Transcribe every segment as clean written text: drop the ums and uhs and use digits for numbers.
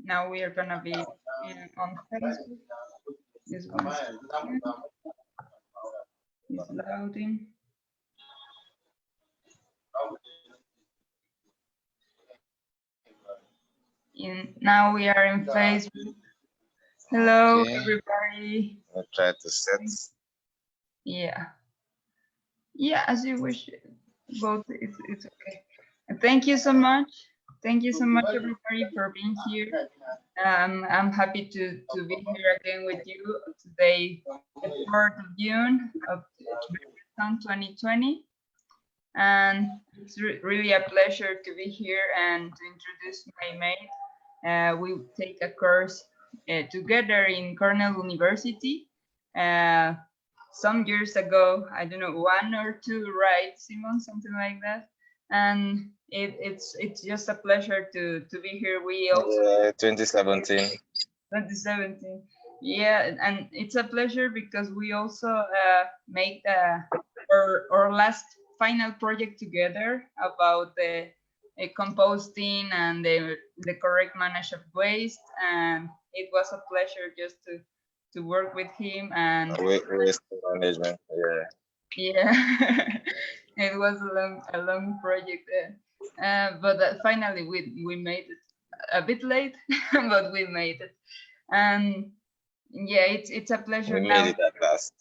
Now we are gonna be on Facebook. Just one second. It's loading. Now we are in Facebook. Hello, everybody. I'll try to set. Yeah. Yeah, as you wish. Both, it's okay. And thank you so much. Thank you so much, everybody, for being here. I'm happy to be here again with you today, the 4th of June of 2020. And it's really a pleasure to be here and to introduce my mate. We take a course together in Cornell University some years ago. I don't know, 1 or 2, right, Simon? Something like that. And it's just a pleasure to be here. We also 2017. 2017. Yeah, and it's a pleasure because we also make our last final project together about the composting and the correct management of waste, and it was a pleasure just to work with him and waste management. Yeah, it was a long project, but finally we made it a bit late, but we made it, and yeah, it's a pleasure. We made it at last.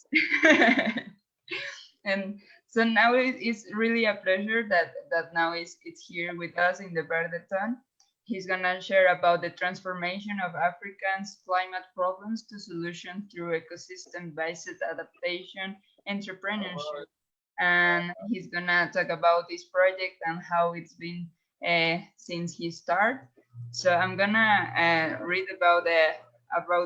And so now it's really a pleasure that now it's here with us in the Verdetón. He's gonna share about the transformation of Africans' climate problems to solutions through ecosystem-based adaptation, entrepreneurship, and he's gonna talk about this project and how it's been since he started. So I'm gonna read about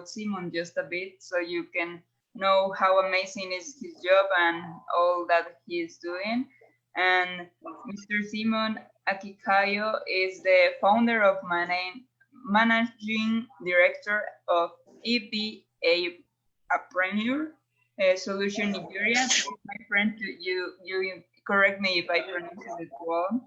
Simon just a bit, so you can know how amazing is his job and all that he is doing. And Mr. Simeon Akikayo is the founder of managing director of EBApreneur Solutions Nigeria. My friend, you correct me if I pronounce it wrong.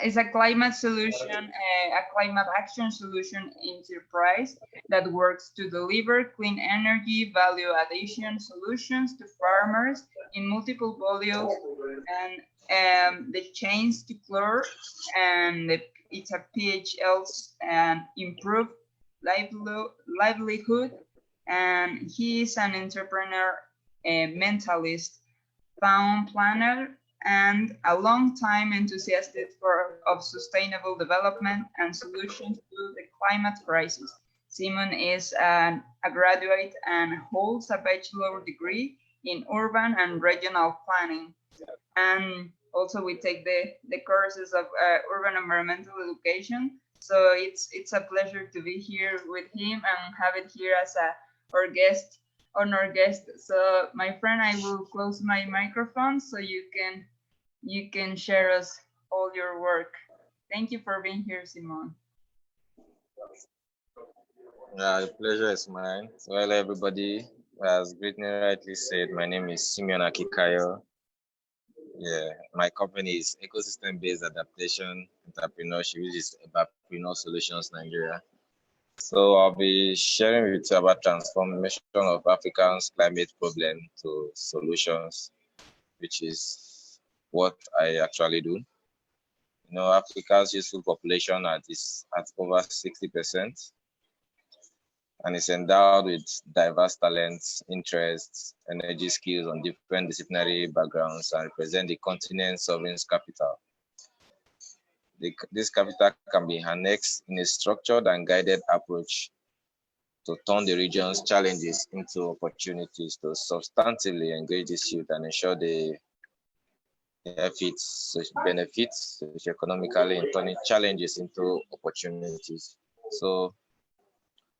It's a climate solution, a climate action solution enterprise that works to deliver clean energy value addition solutions to farmers in multiple volumes, and the chains to clear, and it's a PHLs and improve livelihood. And he is an entrepreneur, a mentalist, town planner, and a long-time enthusiast of sustainable development and solutions to the climate crisis. Simon is a graduate and holds a bachelor degree in urban and regional planning. And also we take the courses of urban environmental education. So it's a pleasure to be here with him and have it here as our guest, honored guest. So my friend, I will close my microphone so you can share us all your work. Thank you for being here, Simon. The pleasure is mine. So hello everybody. As Brittany rightly said, my name is Simeon Akikayo. Yeah, my company is Ecosystem-Based Adaptation Entrepreneurship, which is EBApreneur Solutions Nigeria. So I'll be sharing with you about transformation of Africa's climate problem to solutions, which is what I actually do. You know, Africa's youthful population is at over 60%, and is endowed with diverse talents, interests, energy skills on different disciplinary backgrounds, and represent the continent's sovereign capital. This capital can be harnessed in a structured and guided approach to turn the region's challenges into opportunities to substantively engage this youth and ensure the benefits socioeconomically in turning challenges into opportunities. So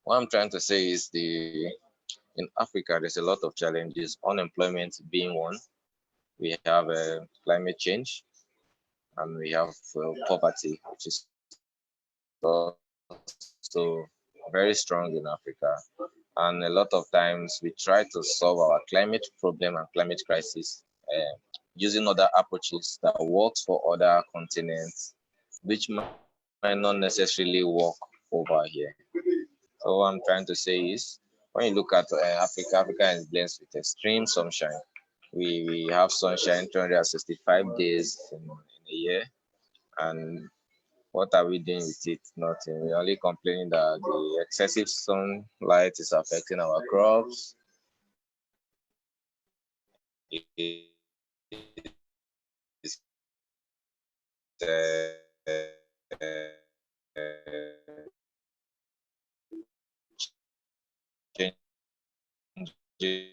what I'm trying to say is in Africa, there's a lot of challenges, unemployment being one. We have climate change, and we have poverty, which is also very strong in Africa. And a lot of times we try to solve our climate problem and climate crisis using other approaches that works for other continents, which might not necessarily work over here. So what I'm trying to say is, when you look at Africa is blessed with extreme sunshine. We have sunshine 365 days in a year, and what are we doing with it? Nothing. We're only complaining that the excessive sunlight is affecting our crops. It's, changing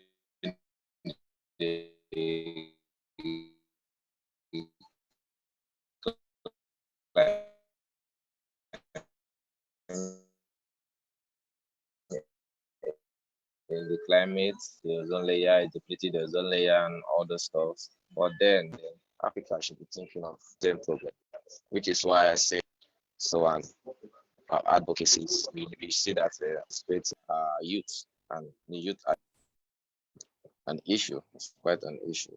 the in the climate, the ozone layer is depleted, the ozone layer and all the stuff. But then Africa should be thinking of the problem, which is why I say so. And our advocacies, we see that it's youth, and the youth are an issue. It's quite an issue.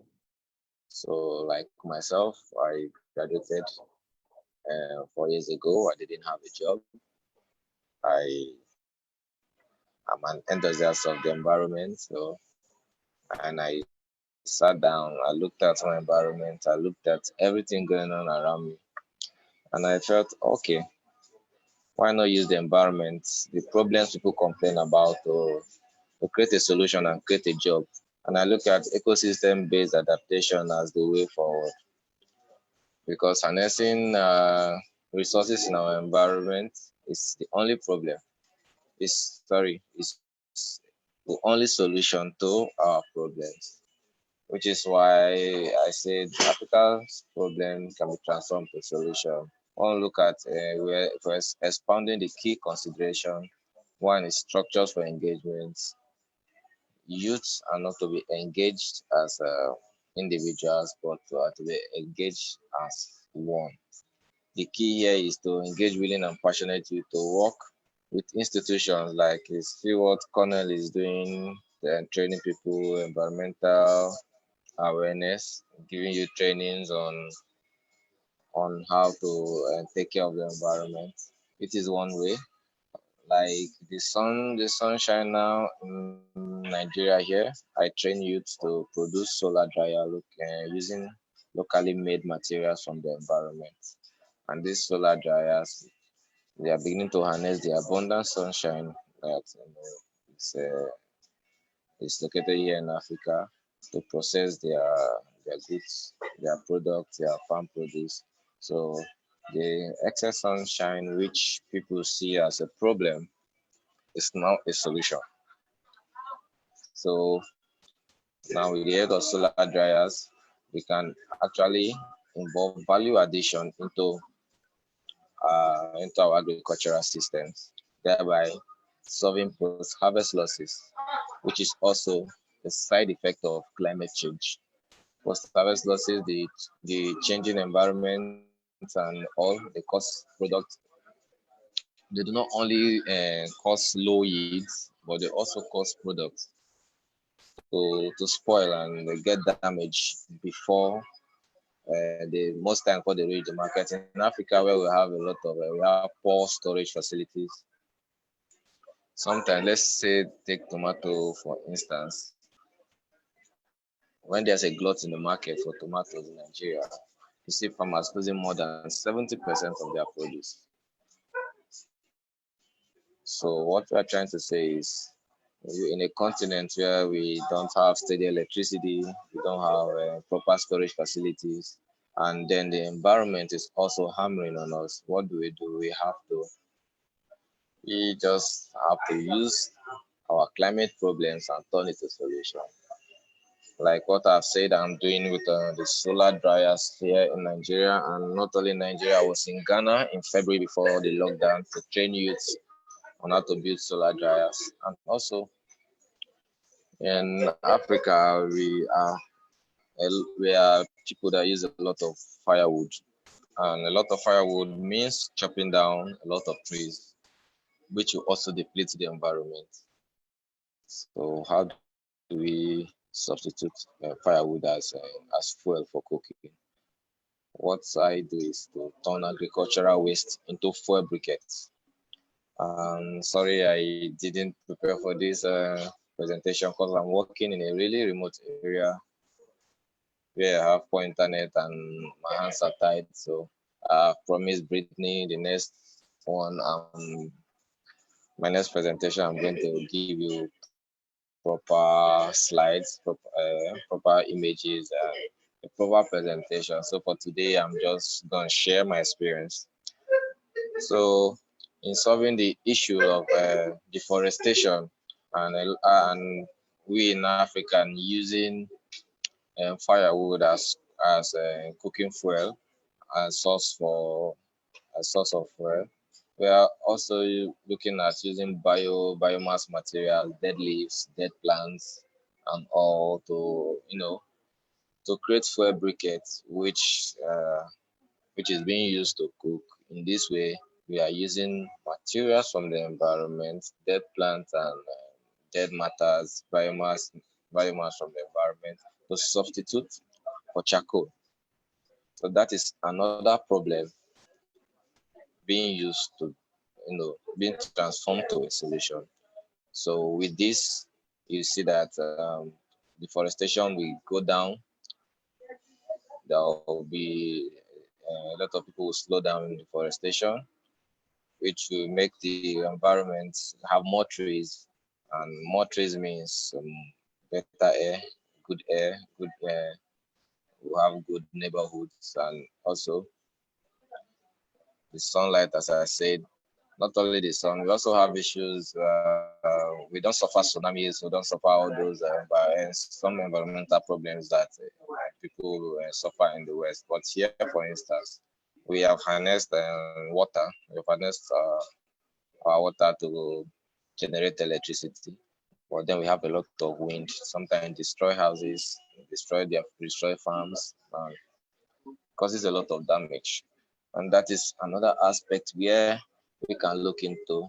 So, like myself, I graduated 4 years ago. I didn't have a job. I am an enthusiast of the environment, so and I sat down, I looked at my environment, I looked at everything going on around me, and I felt, okay, why not use the environment, the problems people complain about, to create a solution and create a job. And I look at ecosystem-based adaptation as the way forward, because harnessing resources in our environment is the only problem. It's the only solution to our problems, which is why I said Africa's problem can be transformed to solution. One look at we're expounding the key consideration. One is structures for engagement. Youths are not to be engaged as individuals, but to be engaged as one. The key here is to engage willing and passionate youth to work with institutions like see what Cornell is doing, training people, environmental awareness, giving you trainings on how to take care of the environment. It is one way. Like the sunshine now in Nigeria here. I train youth to produce solar dryer using locally made materials from the environment. And these solar dryers, they are beginning to harness the abundant sunshine that it's, uh, is located here in Africa to process their goods, their products, their farm produce. So the excess sunshine, which people see as a problem, is now a solution. So now with the aid of solar dryers, we can actually involve value addition into our agricultural systems, thereby solving post-harvest losses, which is also a side effect of climate change. Post-harvest losses, the changing environment and all, they cause product. They do not only cause low yields, but they also cause products to spoil and they get damaged before most time before they reach the market. In Africa, where we have a lot of we have poor storage facilities. Sometimes, let's say, take tomato for instance. When there's a glut in the market for tomatoes in Nigeria, you see farmers losing more than 70% of their produce. So what we are trying to say is, in a continent where we don't have steady electricity, we don't have proper storage facilities, and then the environment is also hammering on us, what do? We just have to use our climate problems and turn it to solution. Like what I've said, I'm doing with the solar dryers here in Nigeria, and not only Nigeria, I was in Ghana in February before the lockdown to train youths on how to build solar dryers. And also in Africa, we are people that use a lot of firewood, and a lot of firewood means chopping down a lot of trees, which will also deplete the environment. So how do we substitute firewood as fuel for cooking? What I do is to turn agricultural waste into fuel briquettes. Sorry, I didn't prepare for this presentation because I'm working in a really remote area where I have poor internet and my hands are tied. So I've promised Brittany the next one. My next presentation, I'm going to give you proper slides, proper images, a proper presentation. So for today, I'm just going to share my experience. So in solving the issue of deforestation and we in Africa using firewood as cooking fuel and source of fuel. We are also looking at using biomass material, dead leaves, dead plants, and all to to create fuel briquettes, which is being used to cook. In this way, we are using materials from the environment, dead plants and dead matters, biomass from the environment to substitute for charcoal. So that is another problem being used to, being transformed to a solution. So with this, you see that deforestation will go down. There will be a lot of people will slow down deforestation, which will make the environment have more trees, and more trees means better good air. We have good neighborhoods, and also the sunlight, as I said, not only the sun, we also have issues. We don't suffer tsunamis, we don't suffer all those some environmental problems that people suffer in the West. But here, for instance, we have harnessed water, we have harnessed our water to generate electricity. But then we have a lot of wind, sometimes destroy houses, destroy farms, and causes a lot of damage. And that is another aspect where we can look into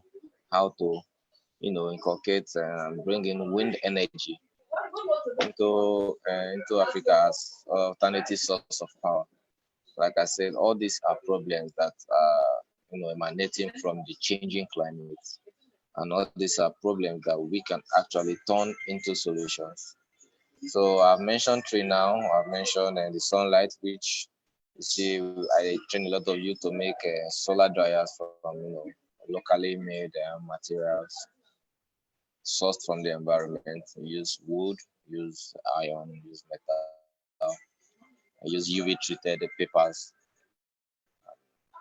how to, inculcate and bring in wind energy into Africa as alternative source of power. Like I said, all these are problems that are, emanating from the changing climate, and all these are problems that we can actually turn into solutions. So I've mentioned tree now. I've mentioned the sunlight, which you see, I train a lot of you to make solar dryers from locally made materials sourced from the environment. Use wood, use iron, use metal, use UV treated papers.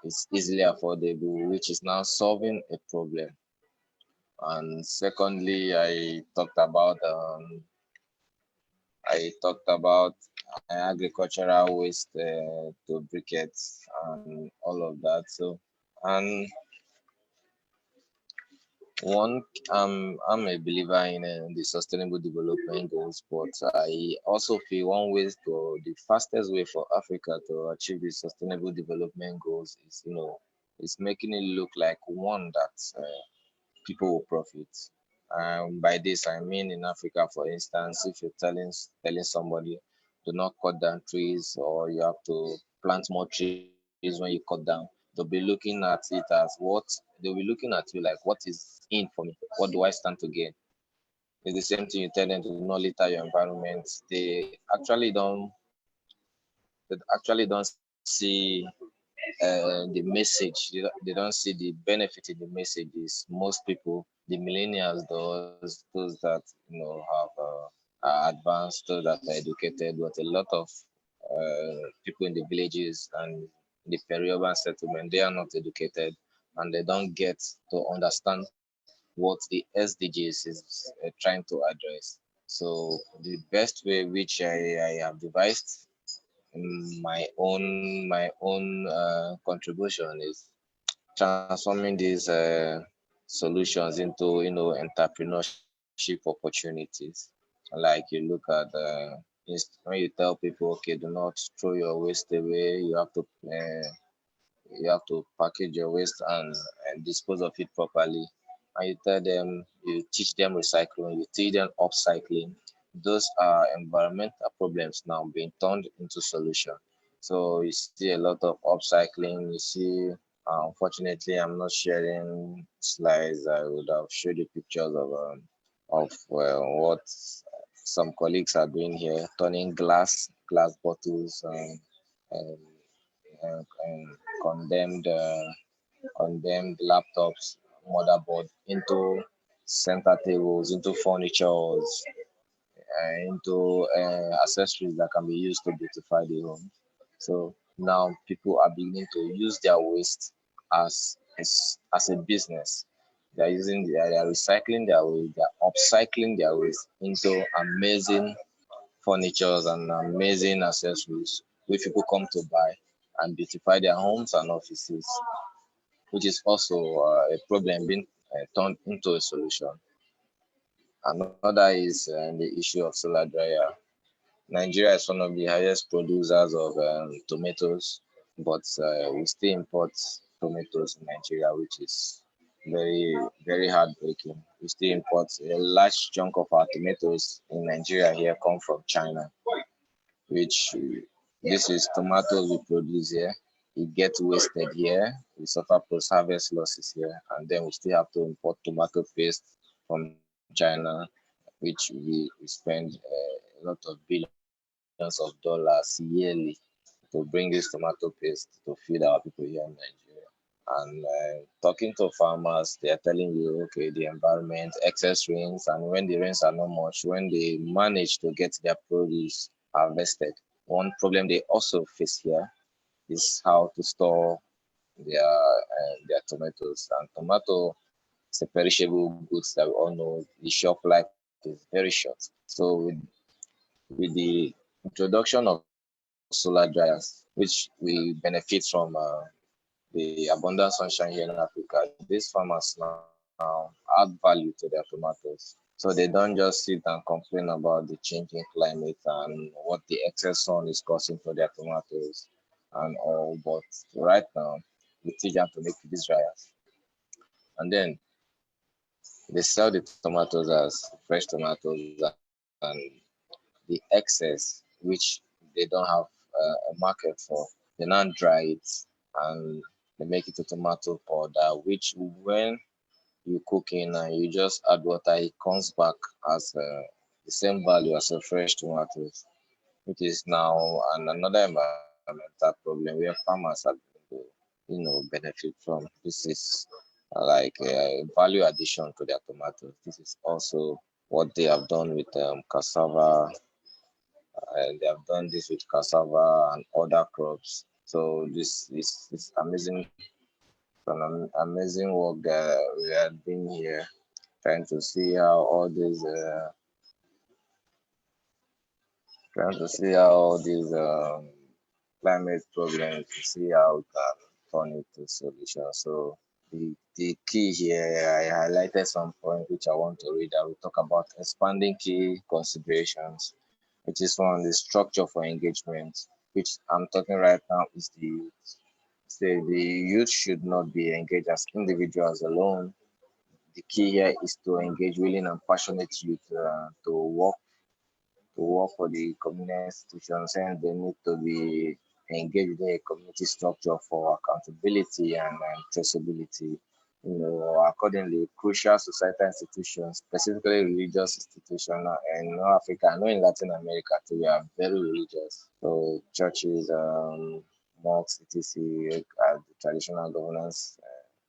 It's easily affordable, which is now solving a problem. And secondly, I talked about agricultural waste to briquettes and all of that. So, and one, I'm a believer in the sustainable development goals, but I also feel the fastest way for Africa to achieve the sustainable development goals is, is making it look like one that people will profit. By this, I mean in Africa, for instance, if you're telling somebody do not cut down trees or you have to plant more trees when you cut down, they'll be looking at it as they'll be looking at you like, what is in for me? What do I stand to gain? It's the same thing you tell them to not litter your environment. They actually don't see the message. They don't see the benefit in the messages. Most people, the millennials, those that have are advanced, those that are educated, but a lot of people in the villages and the peri-urban settlement, they are not educated and they don't get to understand what the SDGs is trying to address. So the best way which I have devised my own contribution is transforming these solutions into entrepreneurship opportunities. Like you look at when you tell people, okay, do not throw your waste away. You have to package your waste and dispose of it properly. And you tell them, you teach them recycling, you teach them upcycling. Those are environmental problems now being turned into solution. So you see a lot of upcycling. You see Unfortunately, I'm not sharing slides. I would have showed you pictures of what some colleagues are doing here, turning glass bottles and, and condemned laptops, motherboard into center tables, into furnitures, into accessories that can be used to beautify the home. So now people are beginning to use their waste as a business. They are recycling their waste, they are upcycling their waste into amazing furnitures and amazing accessories which people come to buy and beautify their homes and offices, which is also a problem being turned into a solution. Another is the issue of solar dryer. Nigeria is one of the highest producers of tomatoes, but we still import tomatoes in Nigeria, which is very, very heartbreaking. We still import a large chunk of our tomatoes in Nigeria here come from China, which this is tomatoes we produce here. It gets wasted here. We suffer post-harvest losses here, and then we still have to import tomato paste from China, which we spend a lot of billions of dollars yearly to bring this tomato paste to feed our people here in Nigeria. And talking to farmers, they are telling you, okay, the environment, excess rains, and when the rains are not much, when they manage to get their produce harvested, one problem they also face here is how to store their tomatoes. And tomato is a perishable goods that we all know. The shelf life is very short. So with the introduction of solar dryers, which we benefit from the abundant sunshine here in Africa, these farmers now add value to their tomatoes. So they don't just sit and complain about the changing climate and what the excess sun is causing for their tomatoes and all. But right now, we teach them to make these dryers. And then they sell the tomatoes as fresh tomatoes and the excess, which they don't have a market for, they now dry it and they make it to tomato powder, which when you cook in and you just add water, it comes back as the same value as a fresh tomatoes, which is now another environmental problem where farmers are going to, benefit from. This is like a value addition to their tomatoes. This is also what they have done with cassava, and they have done this with cassava and other crops. So this amazing, amazing work that we are doing here, trying to see how all these, climate problems, to see how we can turn it to solutions. So the key here, I highlighted some points which I want to read. I will talk about expanding key considerations, which is one of the structure for engagement, which I'm talking right now is the youth. Say the youth should not be engaged as individuals alone. The key here is to engage willing and passionate youth to work for the community institutions, and they need to be engaged in a community structure for accountability and traceability. Accordingly, crucial societal institutions, specifically religious institutions, in Africa, I know in Latin America too, we are very religious. So churches, mosques, etc., the traditional governance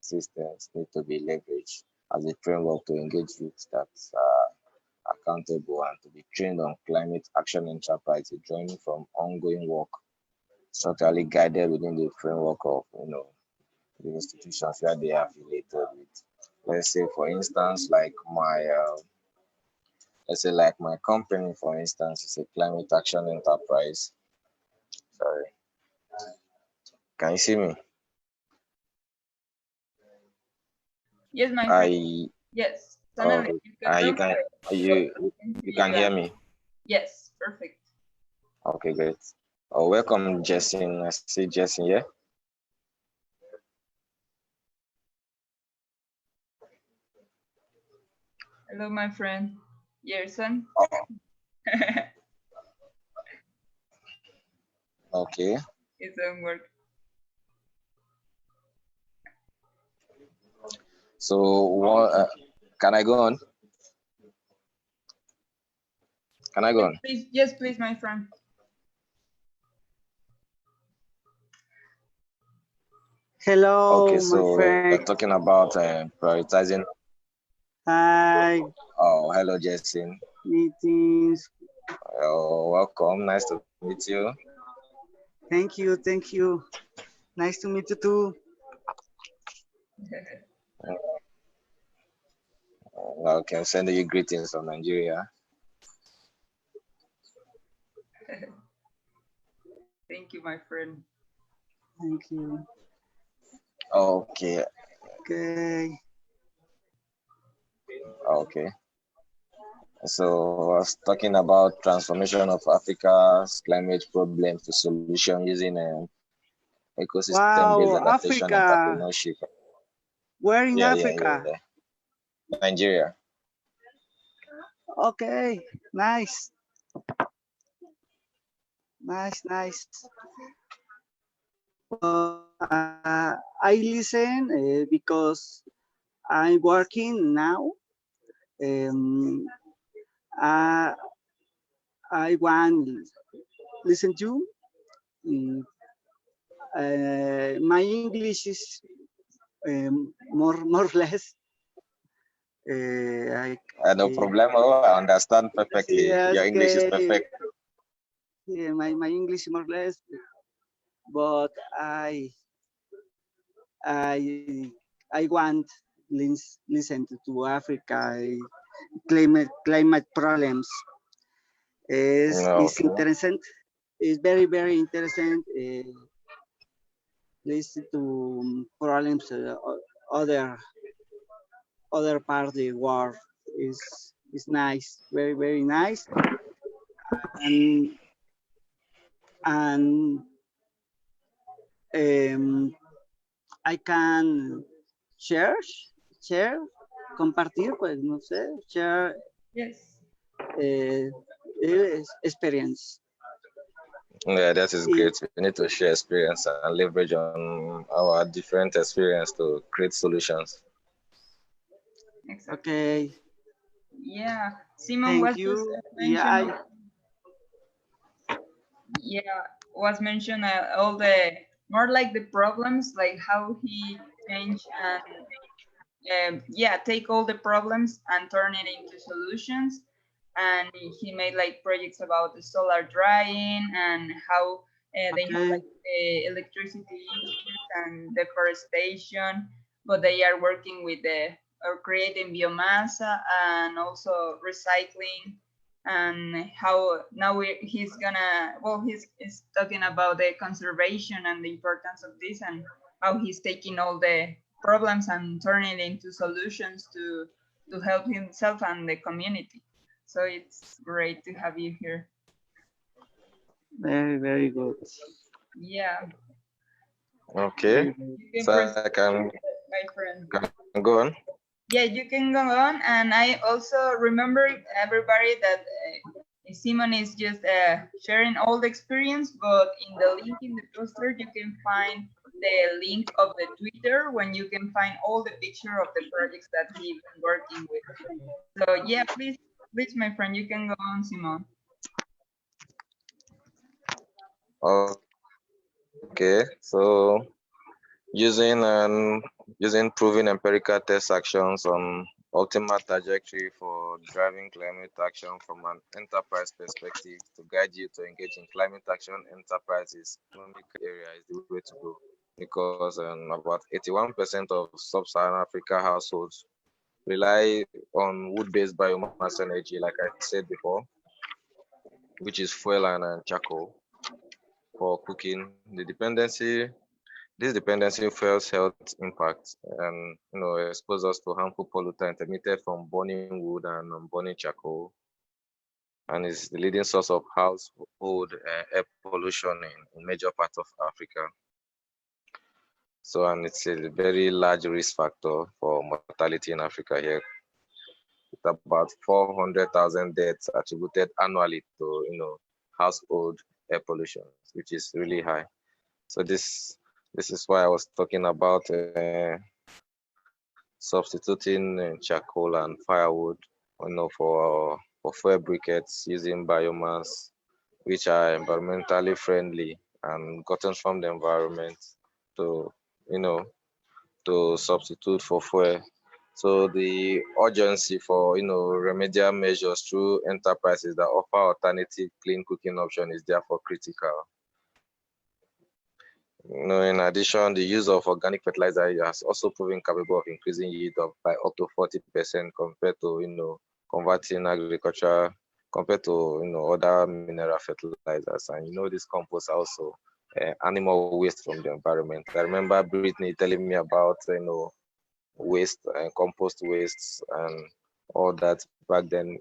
systems need to be leveraged as a framework to engage youth that accountable and to be trained on climate action enterprise, joining from ongoing work, structurally guided within the framework of the institutions where they are affiliated with. Let's say, for instance, like my company, for instance, is a climate action enterprise. Sorry, can you see me? Yes, my friend. Yes. Oh, you can hear me. Yes, perfect. Okay, great. Oh, welcome, Jason. I see Jason here. Hello, my friend. Yerson. Okay. It doesn't work. So can I go on? Can I go on? Please, yes, please, my friend. Hello, Okay, my so friend. we're talking about prioritizing. Hi, Oh, hello, Jason. meetings. Welcome. Nice to meet you. Thank you, thank you. Nice to meet you too. Okay, I'm sending you greetings from Nigeria. Thank you, my friend. Thank you. Okay. Okay. Okay. So I was talking about transformation of Africa's climate problems to solution using ecosystem-based Wow, adaptation Africa. entrepreneurship. Where in Yeah. Africa? Nigeria. Okay, nice. Nice. I listen because I'm working now. Um, uh, I want listen to. Mm, my English is more or less. No problem. I understand perfectly. Yes, Your English is okay. perfect. Yeah, my English more or less, but I I want listen to Africa climate problems is Okay. interesting. It's very interesting. Listen to problems other part of the world is nice, very nice, and and um, I can share, share, compartir, pues no sé, share Yes. experience. Yeah, that is Y- great. We need to share experience and leverage on our different experience to create solutions. Exactly. Okay, Yeah. Simon thank was just you. mentioning. Yeah, was mentioned all the more like the problems, like how he changed and yeah, take all the problems and turn it into solutions. And he made like projects about the solar drying and how they have Okay, like the electricity issues and deforestation, but they are working with the or creating biomassa and also recycling, and how now he's gonna, well, he's talking about the conservation and the importance of this, and how he's taking all the problems and turning it into solutions to help himself and the community. So it's great to have you here. very good. Yeah, Okay. you can So proceed, I can my friend. go on. Yeah, you can go on. And I also remember everybody that Simon is just sharing all the experience, but in the link in the poster, you can find the link of the Twitter when you can find all the picture of the projects that he's been working with. So yeah, please, my friend, you can go on, Simon. Okay. So using proven empirical test actions on optimal trajectory for driving climate action from an enterprise perspective to guide you to engage in climate action enterprises economic area is the way to go, because about 81% of sub-Saharan Africa households rely on wood-based biomass energy, like I said before, which is fuel and charcoal for cooking. This dependency fuels health impacts and expose us to harmful pollutants emitted from burning wood and burning charcoal, and is the leading source of household air pollution in major parts of Africa. So, and it's a very large risk factor for mortality in Africa here, with about 400,000 deaths attributed annually to household air pollution, which is really high. So this is why I was talking about substituting charcoal and firewood, for fuel briquettes using biomass, which are environmentally friendly and gotten from the environment to, you know, to substitute for fuel. So the urgency for, remedial measures through enterprises that offer alternative clean cooking option is therefore critical. In addition, the use of organic fertilizer has also proven capable of increasing yield by up to 40% compared to, converting agriculture compared to, other mineral fertilizers. And, this compost also animal waste from the environment. I remember Brittany telling me about, waste and compost wastes and all that back then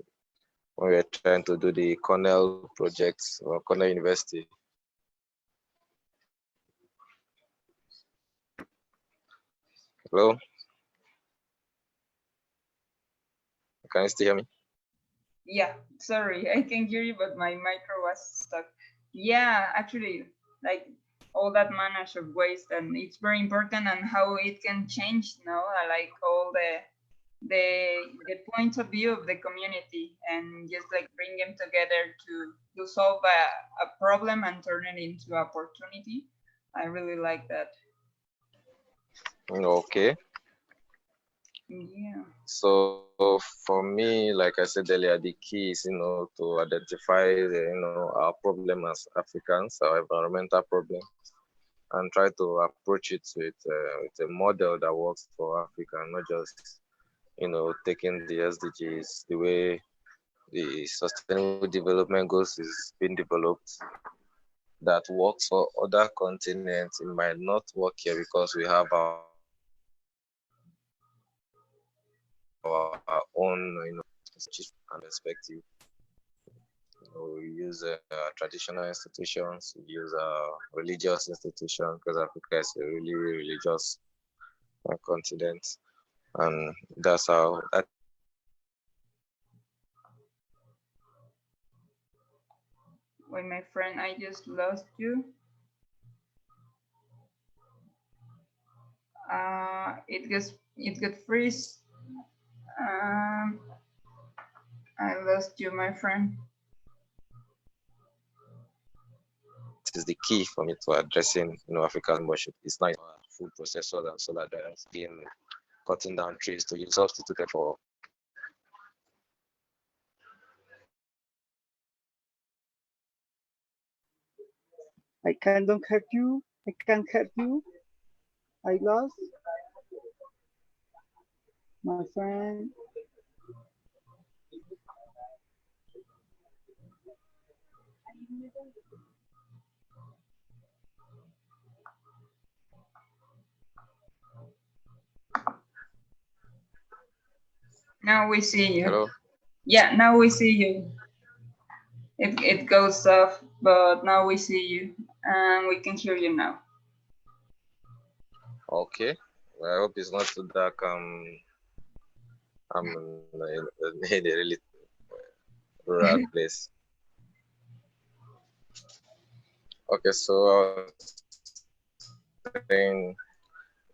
when we were trying to do the Cornell projects or Cornell University. Hello? Can you still hear me? Yeah, sorry, I can hear you, but my micro was stuck. Yeah, actually, like all that manage of waste, and it's very important, and how it can change, like all the point of view of the community, and just like bring them together to solve a problem and turn it into opportunity. I really like that. Okay. Yeah. So for me, like I said earlier, the key is, to identify, our problem as Africans, our environmental problems, and try to approach it with a model that works for Africa, not just, taking the SDGs the way the Sustainable Development Goals is being developed that works for other continents. It might not work here because we have our own, perspective. We use traditional institutions, we use religious institutions because Africa is a really religious continent, and that's how that. Wait, my friend, I just lost you. It got freeze. I lost you, my friend. This is the key for me to addressing, African worship. It's not food processors and solar dryers being cutting down trees to use substituted for. I can't help you. I can't help you. I lost my friend. Now we see you. Hello? Yeah, now we see you. It goes off, but now we see you, and we can hear you now. Okay. Well, I hope it's not too dark. I'm in a really rural place. Okay, so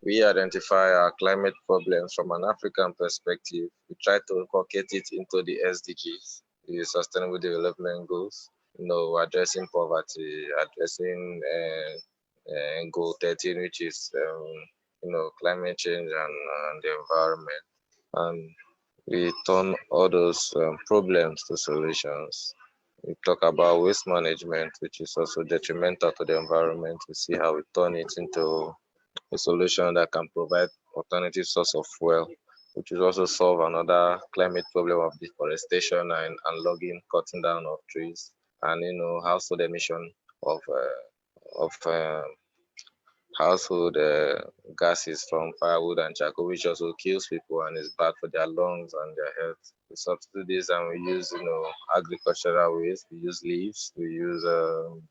we identify our climate problems from an African perspective. We try to inculcate it into the SDGs, the Sustainable Development Goals. Addressing poverty, addressing Goal 13, which is climate change and the environment, and we turn all those problems to solutions. We talk about waste management, which is also detrimental to the environment. We see how we turn it into a solution that can provide alternative source of fuel, which will also solve another climate problem of deforestation and logging, cutting down of trees, and household emission of household gases from firewood and charcoal, which also kills people and is bad for their lungs and their health. We substitute this and we use, agricultural waste. We use leaves. We use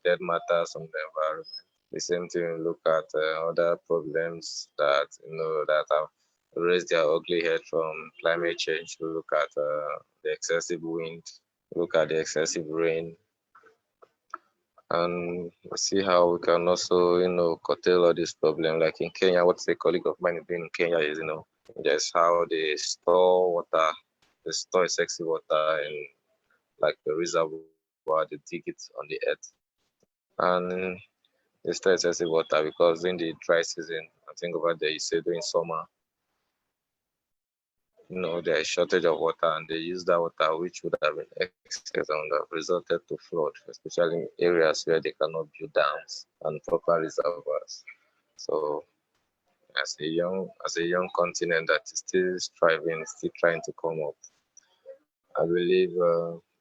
dead matter from the environment. The same thing, we look at other problems that that have raised their ugly head from climate change. We look at the excessive wind. We look at the excessive rain, and see how we can also, curtail all this problem. Like in Kenya, what a colleague of mine is doing in Kenya is, Just how they store water, they store excessive water in like the reservoir, they dig it on the earth, and they store excessive water because during the dry season, I think over there you say during summer, there is shortage of water, and they use that water which would have been excess and would have resulted to flood, especially in areas where they cannot build dams and proper reservoirs. So as a young continent that is still striving, still trying to come up, I believe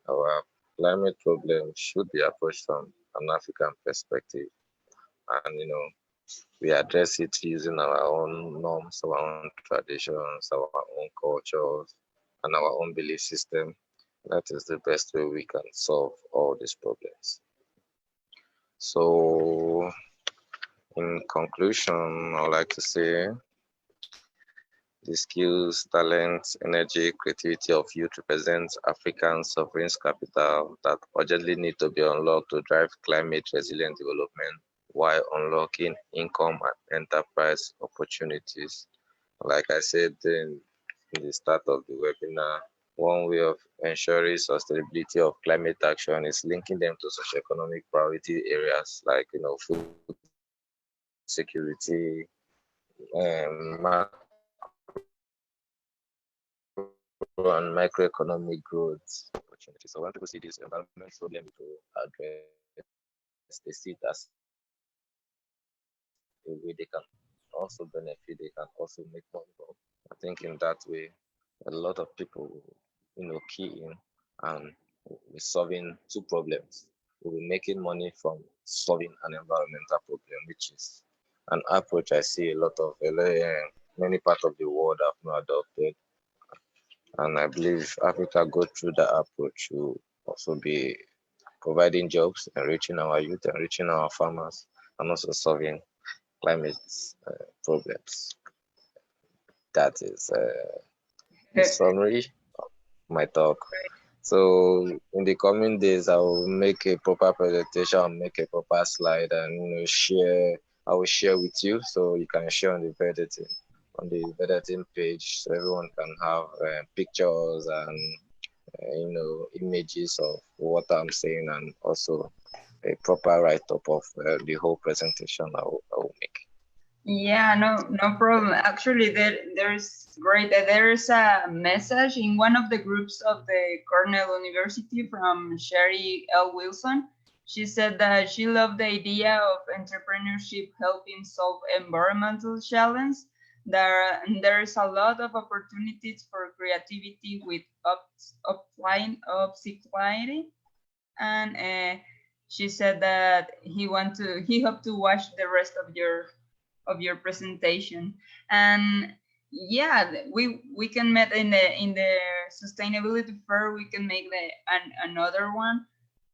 our climate problem should be approached from an African perspective, and we address it using our own norms, our own traditions, our own cultures, and our own belief system. That is the best way we can solve all these problems. So, in conclusion, I would like to say the skills, talents, energy, creativity of youth represents African sovereign capital that urgently need to be unlocked to drive climate resilient development while unlocking income and enterprise opportunities. Like I said in the start of the webinar, one way of ensuring sustainability of climate action is linking them to socioeconomic priority areas like food security, macro and microeconomic growth opportunities. So when people see this environment problem to address, they see it as a way they can also benefit, they can also make money from. I think in that way, a lot of people key in and we're solving two problems. We'll be making money from solving an environmental problem, which is an approach I see many parts of the world have not adopted. And I believe Africa go through that approach will also be providing jobs, enriching our youth, enriching our farmers, and also solving climate problems. That is the summary of my talk. So in the coming days, I will make a proper presentation, make a proper slide, and share. I will share with you, so you can share on the Verdetón page, so everyone can have pictures and images of what I'm saying, and also a proper write-up of the whole presentation I will make. Yeah, no problem. Actually, there's great. There's a message in one of the groups of the Cornell University from Sherry L. Wilson. She said that she loved the idea of entrepreneurship helping solve environmental challenges. There's a lot of opportunities for creativity with upcycling, and she said that he hoped to watch the rest of your presentation. And yeah, we can meet in the sustainability fair. We can make another one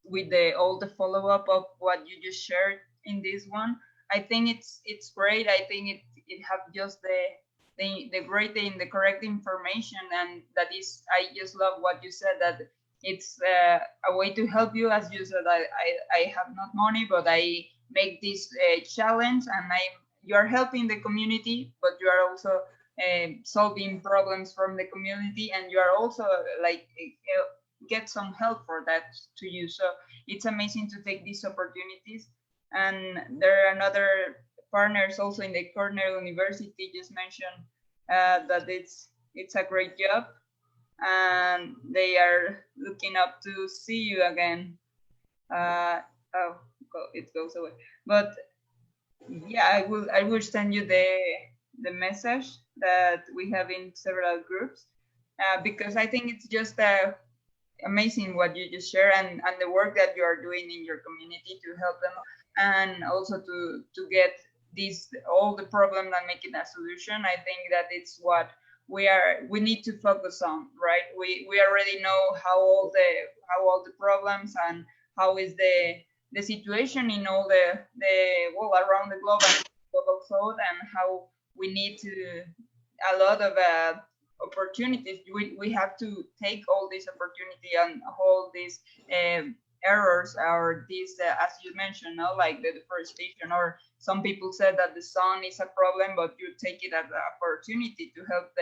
with all the follow-up of what you just shared in this one. I think it's great. I think it have just the great thing, the correct information, and that is, I just love what you said, that it's a way to help you. As you said, I have not money, but I make this challenge, and you are helping the community, but you are also solving problems from the community, and you are also get some help for that to you. So it's amazing to take these opportunities. And there are another partners also in the Cornell University just mentioned that it's a great job, and they are looking up to see you again. It goes away, but yeah, I will send you the message that we have in several groups, because I think it's just amazing what you just share, and the work that you are doing in your community to help them, and also to get all the problem and make it a solution. I think that it's what we need to focus on, right? We already know how all the problems, and how is the situation in all the well around the globe and global south, and how we need to a lot of opportunities. We have to take all this opportunity and all these errors or these, as you mentioned, no, like the deforestation, or some people said that the sun is a problem, but you take it as an opportunity to help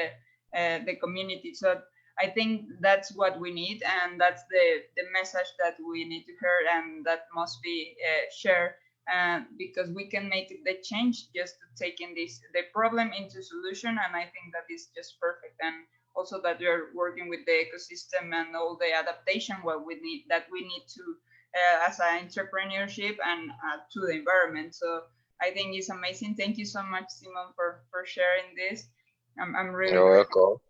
the community. So I think that's what we need, and that's the message that we need to hear, and that must be shared, because we can make the change just taking the problem into solution. And I think that is just perfect. And also that you're working with the ecosystem and all the adaptation what we need to as an entrepreneurship and to the environment. So I think it's amazing. Thank you so much, Simon, for sharing this. I'm really, You're welcome.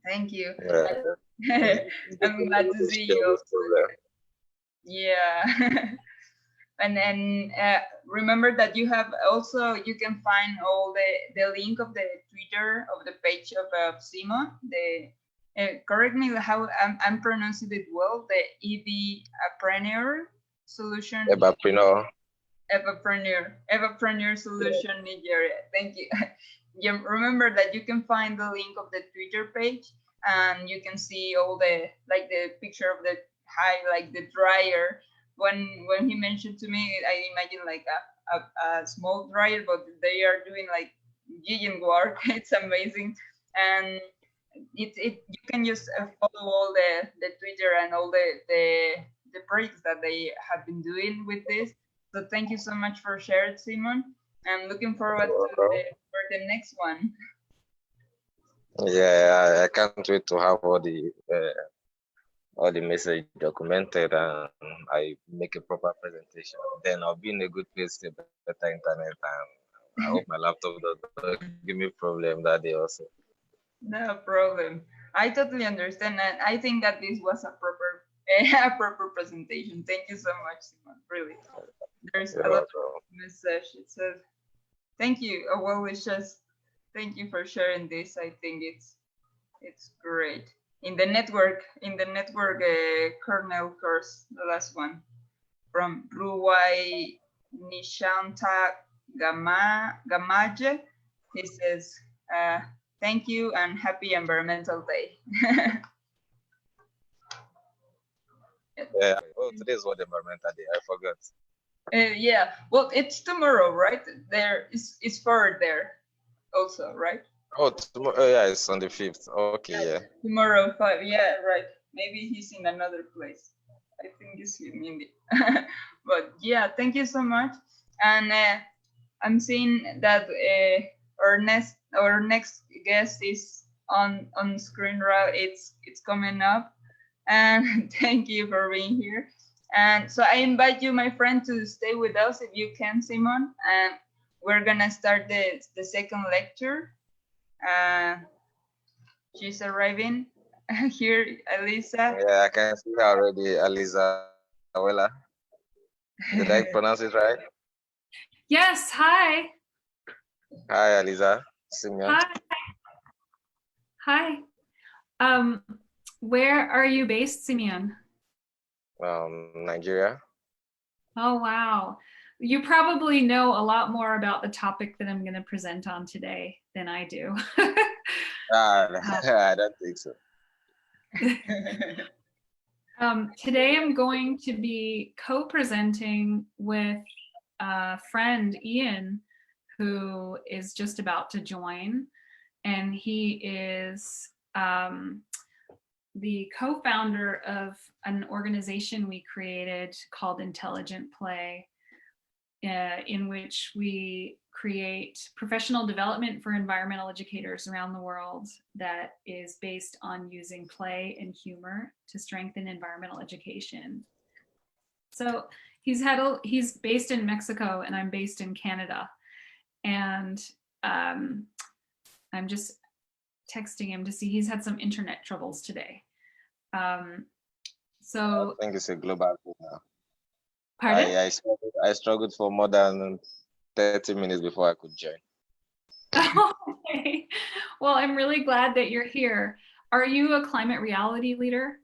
Thank you. Yeah. I'm glad to see you also. Yeah. And then remember that you have also, you can find all the link of the Twitter of the page of Simon. Correct me how I'm pronouncing it well. The EBApreneur Solutions. EBApreneur Solutions Nigeria. Thank you. You remember that you can find the link of the Twitter page, and you can see all the picture of the the dryer. When he mentioned to me, I imagine like a small dryer, but they are doing like gigant work. It's amazing, and you can just follow all the Twitter and all the projects that they have been doing with this. So thank you so much for sharing, Simon. I'm looking forward for the next one. Yeah, I can't wait to have all the message documented, and I make a proper presentation. Then I'll be in a good place to better internet, and I hope my laptop doesn't give me problem that day also. No problem. I totally understand, and I think that this was a proper presentation. Thank you so much, Simon. Really, there's a lot of message. It says, "Thank you." Oh, well, it's just thank you for sharing this. I think it's great. In the network kernel course, the last one from Ruwai Nishanta Gamaje. He says, thank you and happy Environmental Day. Yeah. Oh, today's what Environmental Day. I forgot. Yeah. Well, it's tomorrow, right? It's forward there also, right? Oh, tomorrow. Oh, yeah, it's on the 5th. Okay, yeah. Tomorrow 5. Yeah, right. Maybe he's in another place. I think it's in India. But yeah, thank you so much. And I'm seeing that our next guest is on screen. It's coming up. And thank you for being here. And so I invite you, my friend, to stay with us if you can, Simon. And we're gonna start the second lecture. She's arriving here, Elisa. Yeah, I can see her already, Allie Weller. Did I pronounce it right? Yes, hi. Hi, Aliza. Simeon. Hi. Where are you based, Simeon? Nigeria. Oh, wow. You probably know a lot more about the topic that I'm going to present on today than I do. I don't think so. Today I'm going to be co-presenting with a friend, Ian, who is just about to join. And he is the co-founder of an organization we created called Intelligent Play, in which we create professional development for environmental educators around the world that is based on using play and humor to strengthen environmental education. So he's based in Mexico and I'm based in Canada. And I'm just texting him to see he's had some internet troubles today. So I think it's a global thing now. Pardon? I struggled for more than 30 minutes before I could join. Okay. Well, I'm really glad that you're here. Are you a climate reality leader?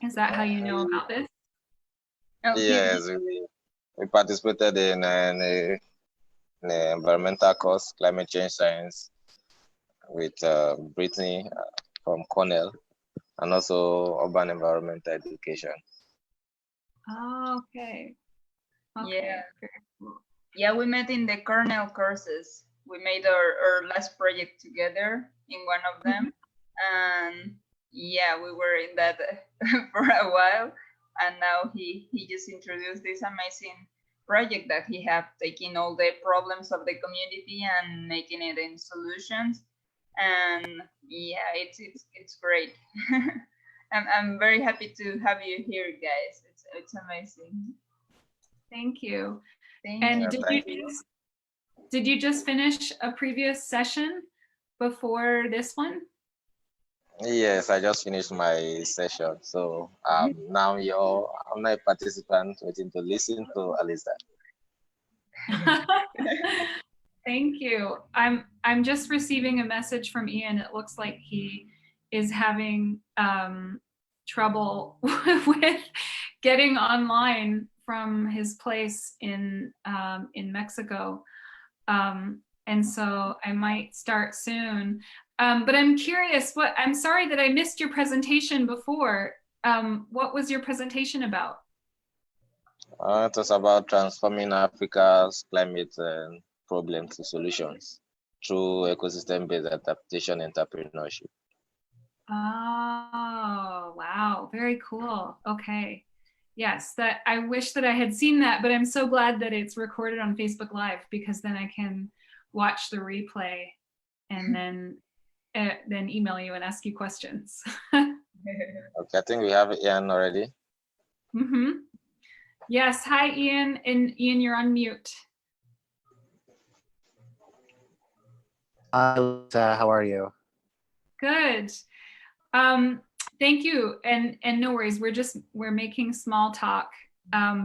Is that how you know about this? Yes, we participated in an environmental course, climate change science, with Brittany from Cornell, and also urban environmental education. Oh, okay. Okay. Yeah. Very cool. Yeah, we met in the Cornell courses. We made our last project together in one of them. And yeah, we were in that for a while. And now he just introduced this amazing project that he have, taking all the problems of the community and making it in solutions. And yeah, it's great. I'm very happy to have you here, guys. It's amazing. Thank you. Thank And you. did you just finish a previous session before this one? Yes, I just finished my session. So now I'm not a participant waiting to listen to Alisa. Thank you. I'm just receiving a message from Ian. It looks like he is having trouble with getting online from his place in Mexico. And so I might start soon. But I'm curious, I'm sorry that I missed your presentation before. What was your presentation about? It was about transforming Africa's climate problems to solutions through ecosystem-based adaptation and entrepreneurship. Oh, wow. Very cool. Okay. Yes, that I wish that I had seen that, but I'm so glad that it's recorded on Facebook Live, because then I can watch the replay and then email you and ask you questions. Okay, I think we have Ian already. Mm-hmm. Yes. Hi, Ian. And Ian, you're on mute. Hi, Lisa. How are you? Good. Thank you. And no worries. We're making small talk.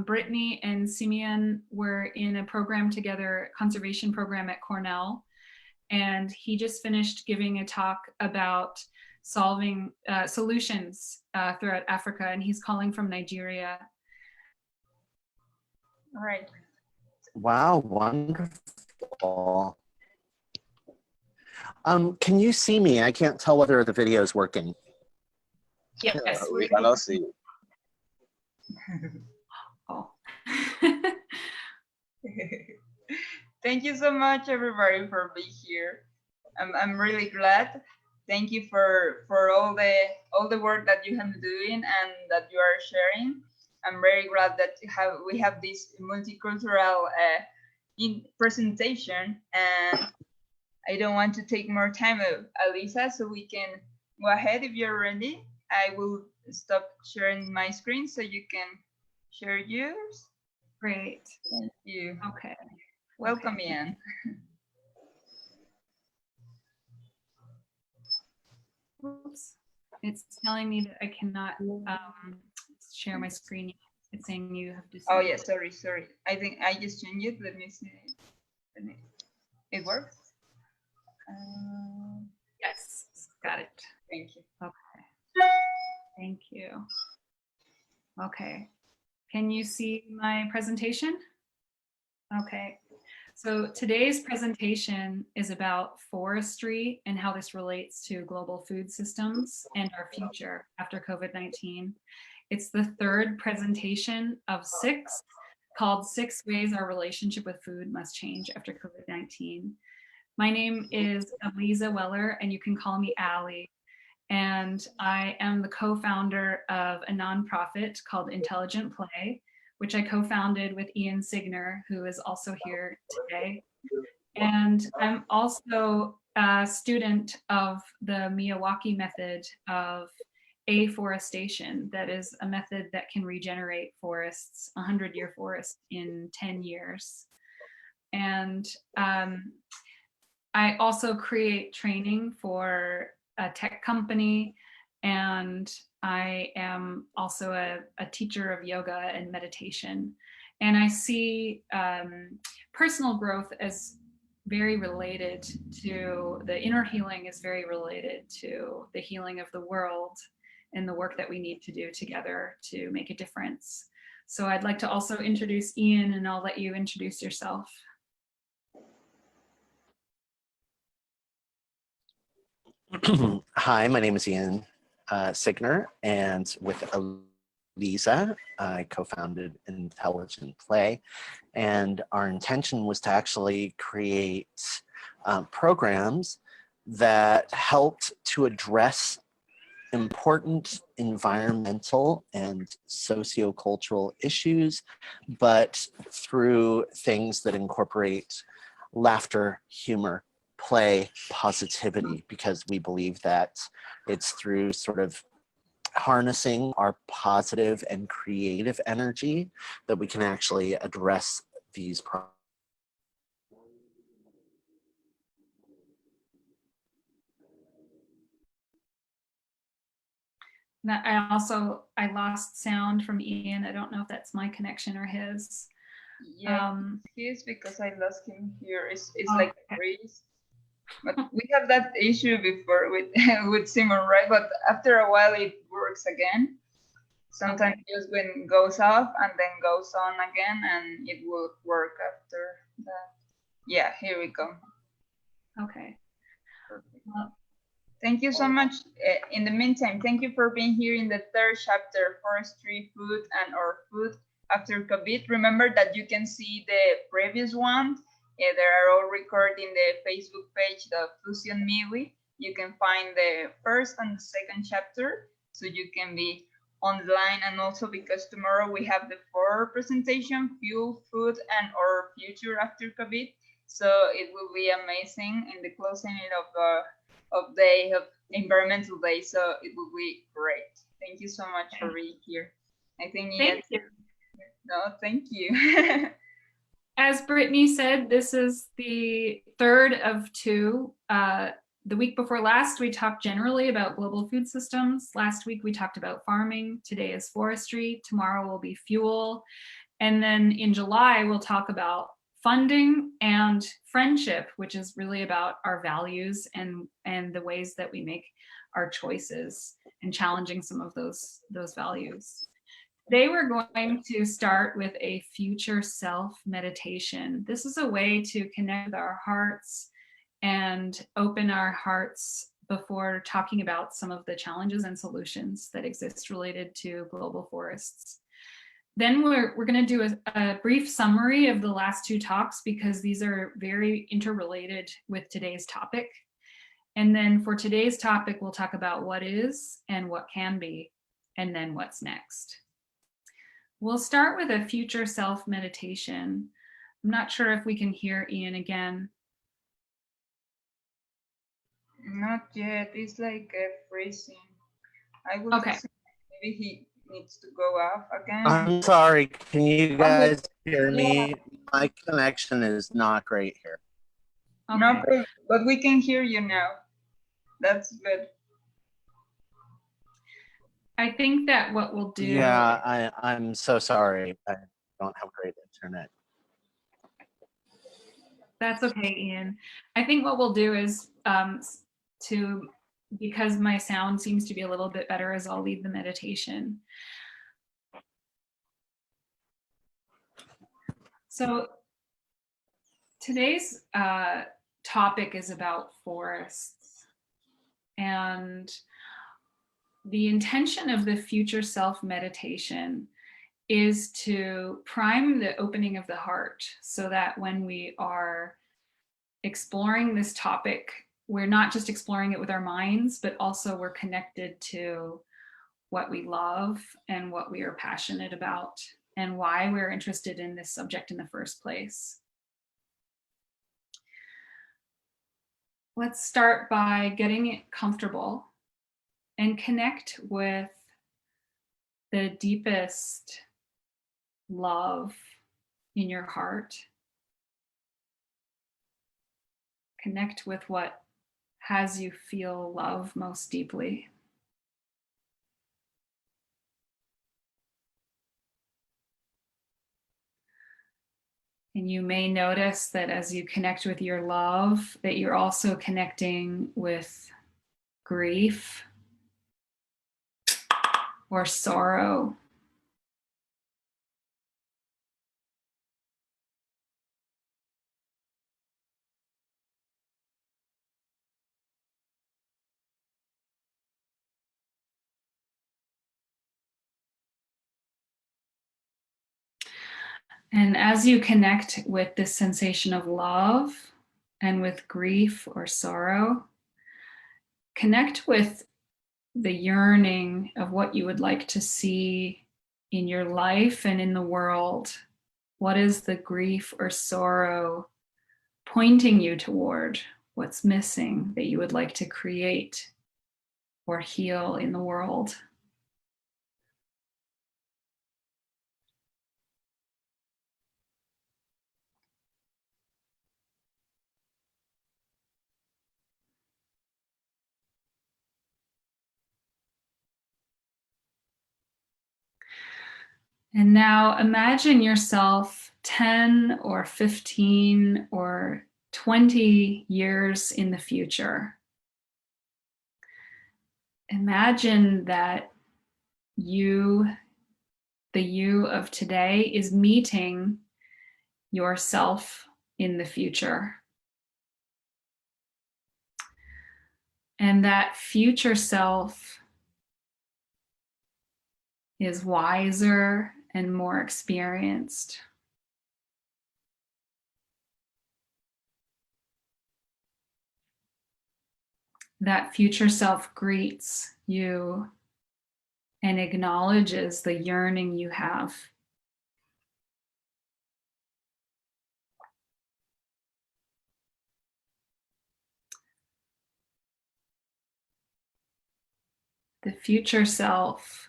Brittany and Simeon were in a program together, conservation program at Cornell. And he just finished giving a talk about solving solutions throughout Africa. And he's calling from Nigeria. All right. Wow, wonderful. Can you see me? I can't tell whether the video is working. Yes. We cannot see you. Oh. Thank you so much, everybody, for being here. I'm really glad. Thank you for all the work that you have been doing and that you are sharing. I'm very glad that we have this multicultural in presentation, and I don't want to take more time, Alisa, so we can go ahead if you're ready. I will stop sharing my screen so you can share yours. Great. Thank you. Okay. Welcome, Ian. Oops. It's telling me that I cannot share my screen. It's saying you have to. Oh yeah, sorry. I think I just changed it. Let me see. It works. Yes, got it. Thank you. Okay. Thank you. Okay. Can you see my presentation? Okay. So today's presentation is about forestry and how this relates to global food systems and our future after COVID-19. It's the third presentation of 6 called 6 Ways Our Relationship with Food Must Change After COVID-19. My name is Allie Weller, and you can call me Allie. And I am the co-founder of a nonprofit called Intelligent Play, which I co-founded with Ian Signer, who is also here today. And I'm also a student of the Miyawaki method of afforestation. That is a method that can regenerate forests, 100-year forests, in 10 years. And I also create training for a tech company, and I am also a teacher of yoga and meditation. And I see personal growth as very related to the inner healing, is very related to the healing of the world and the work that we need to do together to make a difference. So I'd like to also introduce Ian, and I'll let you introduce yourself. Hi, my name is Ian Signer, and with Lisa. I co-founded Intelligent Play, and our intention was to actually create programs that helped to address important environmental and sociocultural issues, but through things that incorporate laughter, humor, play, positivity, because we believe that it's through sort of harnessing our positive and creative energy that we can actually address these problems. I lost sound from Ian. I don't know if that's my connection or his. Yeah, his, because I lost him here. It's like a freeze. But we have that issue before with with Simon, right? But after a while, it works again. Sometimes just when it goes off and then goes on again, and it will work after that. Yeah, here we go. Okay. Perfect. Thank you so much. In the meantime, thank you for being here in the third chapter, Forestry, Food, and or Food After COVID. Remember that you can see the previous one. They are all recorded in the Facebook page, the Fusion Miwi. You can find the first and the second chapter, so you can be online. And also because tomorrow we have the fourth presentation, Fuel, Food, and or Future After COVID. So it will be amazing in the closing of environmental day. So it will be great. Thank you so much for being here. I think Thank you. No, thank you. As Brittany said, this is the third of two. The week before last, we talked generally about global food systems. Last week, we talked about farming. Today is forestry. Tomorrow will be fuel. And then in July, we'll talk about funding and friendship, which is really about our values and the ways that we make our choices and challenging some of those values. Today we're going to start with a future self meditation. This is a way to connect with our hearts and open our hearts before talking about some of the challenges and solutions that exist related to global forests. Then we're going to do a brief summary of the last two talks because these are very interrelated with today's topic. And then for today's topic, we'll talk about what is and what can be, and then what's next. We'll start with a future self meditation. I'm not sure if we can hear Ian again. Not yet. It's like freezing. I will maybe he needs to go off again. I'm sorry. Can you guys hear me? My connection is not great here. Okay. No, but we can hear you now. That's good. I think that what we'll do. Yeah, I'm so sorry. I don't have great internet. That's okay, Ian. I think what we'll do is because my sound seems to be a little bit better, is I'll lead the meditation. So today's topic is about forests, and the intention of the future self meditation is to prime the opening of the heart so that when we are exploring this topic, we're not just exploring it with our minds, but also we're connected to what we love and what we are passionate about and why we're interested in this subject in the first place. Let's start by getting it comfortable and connect with the deepest love in your heart. Connect with what has you feel love most deeply. And you may notice that as you connect with your love, that you're also connecting with grief or sorrow. And as you connect with this sensation of love and with grief or sorrow, connect with the yearning of what you would like to see in your life and in the world. What is the grief or sorrow pointing you toward? What's missing that you would like to create or heal in the world? And now imagine yourself 10 or 15 or 20 years in the future. Imagine that you, the you of today, is meeting yourself in the future. And that future self is wiser and more experienced. That future self greets you and acknowledges the yearning you have. The future self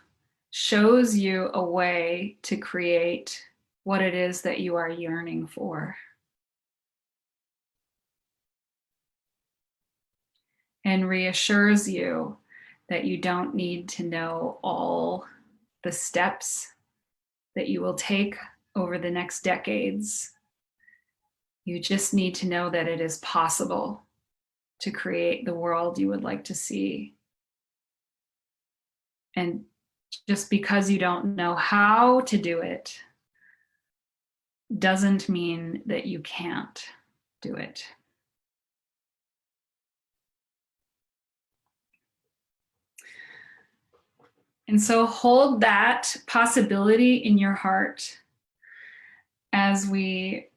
shows you a way to create what it is that you are yearning for. And reassures you that you don't need to know all the steps that you will take over the next decades. You just need to know that it is possible to create the world you would like to see. And just because you don't know how to do it doesn't mean that you can't do it. And so hold that possibility in your heart as we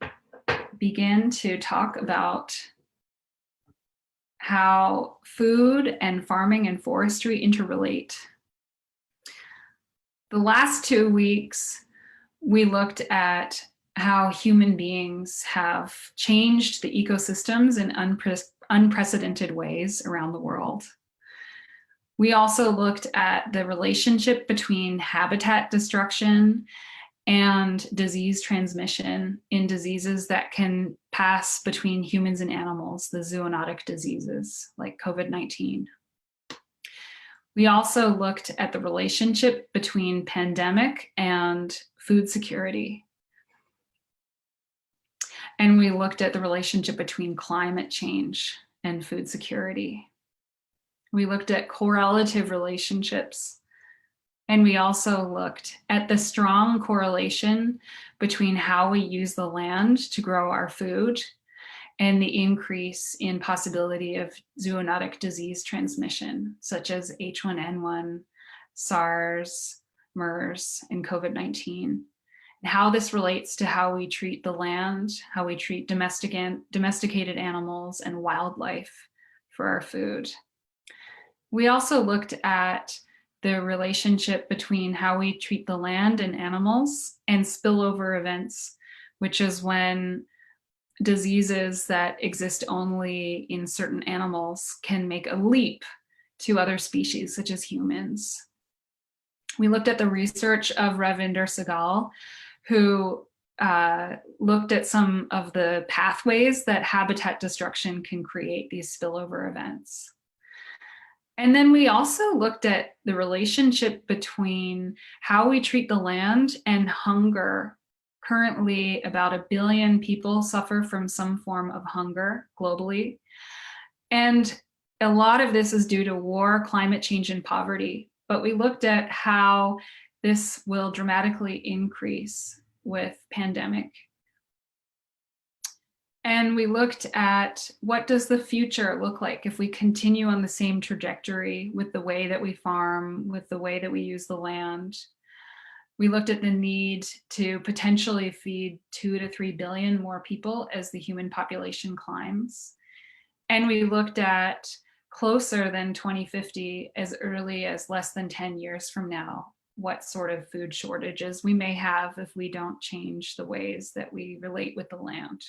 begin to talk about how food and farming and forestry interrelate. The last 2 weeks, we looked at how human beings have changed the ecosystems in unprecedented ways around the world. We also looked at the relationship between habitat destruction and disease transmission in diseases that can pass between humans and animals, the zoonotic diseases like COVID-19. We also looked at the relationship between pandemic and food security. And we looked at the relationship between climate change and food security. We looked at correlative relationships. And we also looked at the strong correlation between how we use the land to grow our food and the increase in possibility of zoonotic disease transmission, such as H1N1, SARS, MERS, and COVID-19, and how this relates to how we treat the land, how we treat domesticated animals and wildlife for our food. We also looked at the relationship between how we treat the land and animals and spillover events, which is when diseases that exist only in certain animals can make a leap to other species, such as humans. We looked at the research of Ravinder Sehgal, who looked at some of the pathways that habitat destruction can create these spillover events. And then we also looked at the relationship between how we treat the land and hunger. Currently, about 1 billion people suffer from some form of hunger globally. And a lot of this is due to war, climate change, and poverty. But we looked at how this will dramatically increase with pandemic. And we looked at what does the future look like if we continue on the same trajectory with the way that we farm, with the way that we use the land. We looked at the need to potentially feed 2 to 3 billion more people as the human population climbs. And we looked at closer than 2050, as early as less than 10 years from now, what sort of food shortages we may have if we don't change the ways that we relate with the land.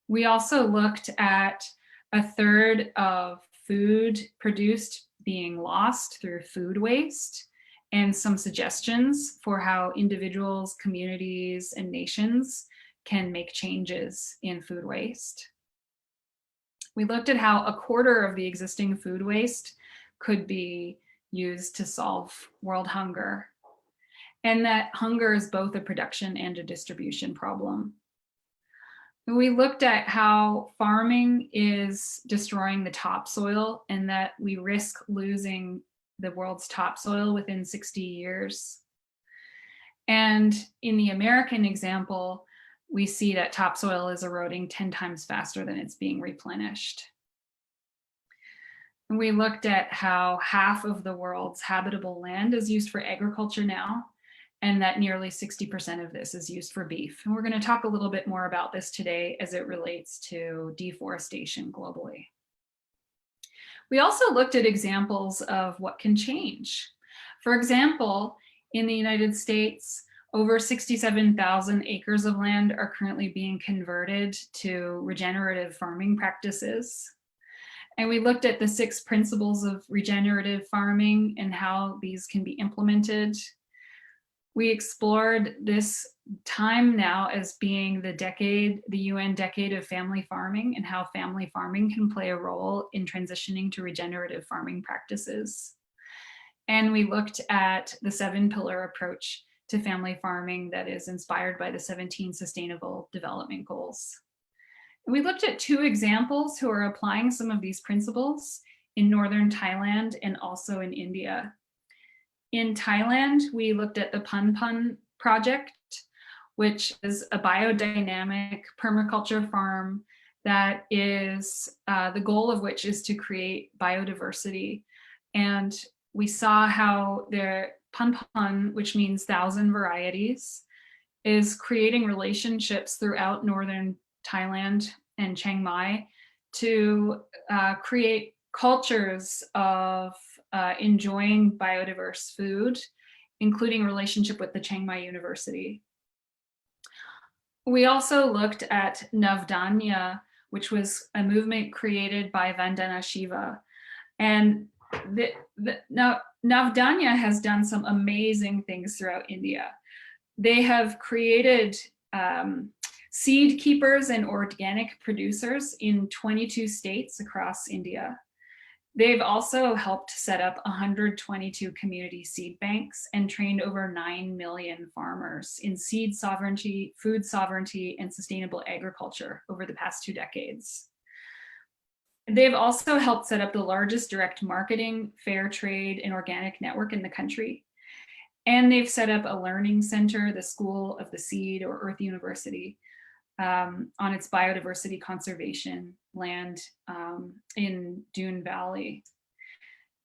We also looked at a third of food produced being lost through food waste, and some suggestions for how individuals, communities, and nations can make changes in food waste. We looked at how a quarter of the existing food waste could be used to solve world hunger, and that hunger is both a production and a distribution problem. We looked at how farming is destroying the topsoil and that we risk losing the world's topsoil within 60 years. And in the American example, we see that topsoil is eroding 10 times faster than it's being replenished. And we looked at how half of the world's habitable land is used for agriculture now, and that nearly 60% of this is used for beef. And we're going to talk a little bit more about this today as it relates to deforestation globally. We also looked at examples of what can change. For example, in the United States, over 67,000 acres of land are currently being converted to regenerative farming practices. And we looked at the 6 principles of regenerative farming and how these can be implemented. We explored this time now as being the UN decade of family farming, and how family farming can play a role in transitioning to regenerative farming practices. And we looked at the 7-pillar approach to family farming that is inspired by the 17 Sustainable Development Goals. And we looked at 2 examples who are applying some of these principles in northern Thailand and also in India. In Thailand, we looked at the Pun Pun project, which is a biodynamic permaculture farm that is, the goal of which is to create biodiversity. And we saw how their Pun Pun, which means 1,000 varieties, is creating relationships throughout northern Thailand and Chiang Mai to create cultures of enjoying biodiverse food, including relationship with the Chiang Mai University. We also looked at Navdanya, which was a movement created by Vandana Shiva. And now Navdanya has done some amazing things throughout India. They have created seed keepers and organic producers in 22 states across India. They've also helped set up 122 community seed banks and trained over 9 million farmers in seed sovereignty, food sovereignty, and sustainable agriculture over the past 2 decades. They've also helped set up the largest direct marketing, fair trade, and organic network in the country. And they've set up a learning center, the School of the Seed, or Earth University, on its biodiversity conservation land in Dune Valley.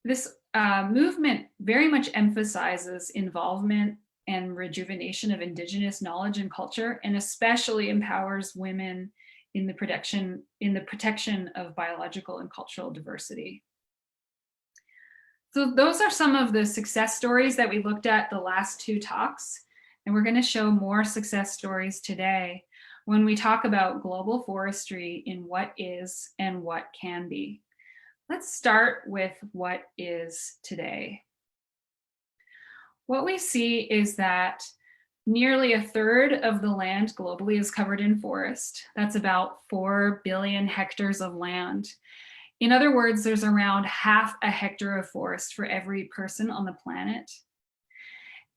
This movement very much emphasizes involvement and rejuvenation of indigenous knowledge and culture, and especially empowers women in the protection of biological and cultural diversity. So those are some of the success stories that we looked at the last 2 talks, and we're going to show more success stories today when we talk about global forestry in what is and what can be. Let's start with what is today. What we see is that nearly 1/3 of the land globally is covered in forest. That's about 4 billion hectares of land. In other words, there's around half a hectare of forest for every person on the planet.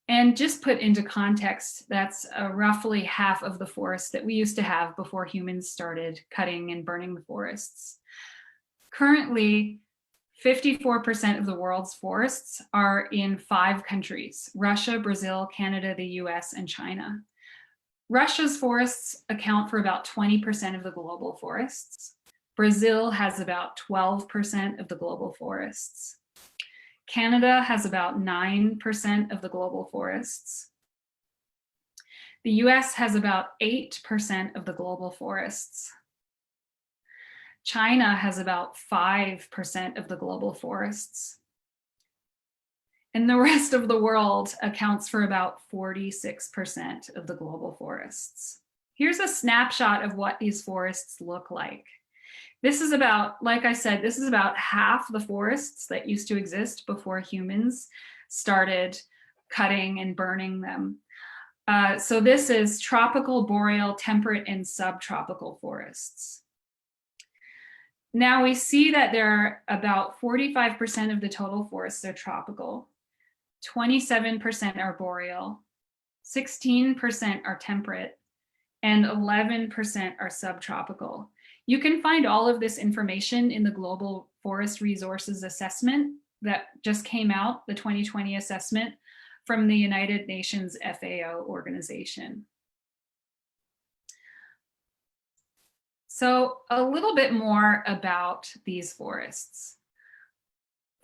And just put into context, that's roughly half of the forest that we used to have before humans started cutting and burning the forests. Currently, 54% of the world's forests are in 5 countries: Russia, Brazil, Canada, the US, and China. Russia's forests account for about 20% of the global forests. Brazil has about 12% of the global forests. Canada has about 9% of the global forests. The US has about 8% of the global forests. China has about 5% of the global forests. And the rest of the world accounts for about 46% of the global forests. Here's a snapshot of what these forests look like. This is about, like I said, this is about half the forests that used to exist before humans started cutting and burning them. So this is tropical, boreal, temperate, and subtropical forests. Now we see that there are about 45% of the total forests are tropical, 27% are boreal, 16% are temperate, and 11% are subtropical. You can find all of this information in the Global Forest Resources Assessment that just came out, the 2020 assessment from the United Nations FAO organization. So a little bit more about these forests.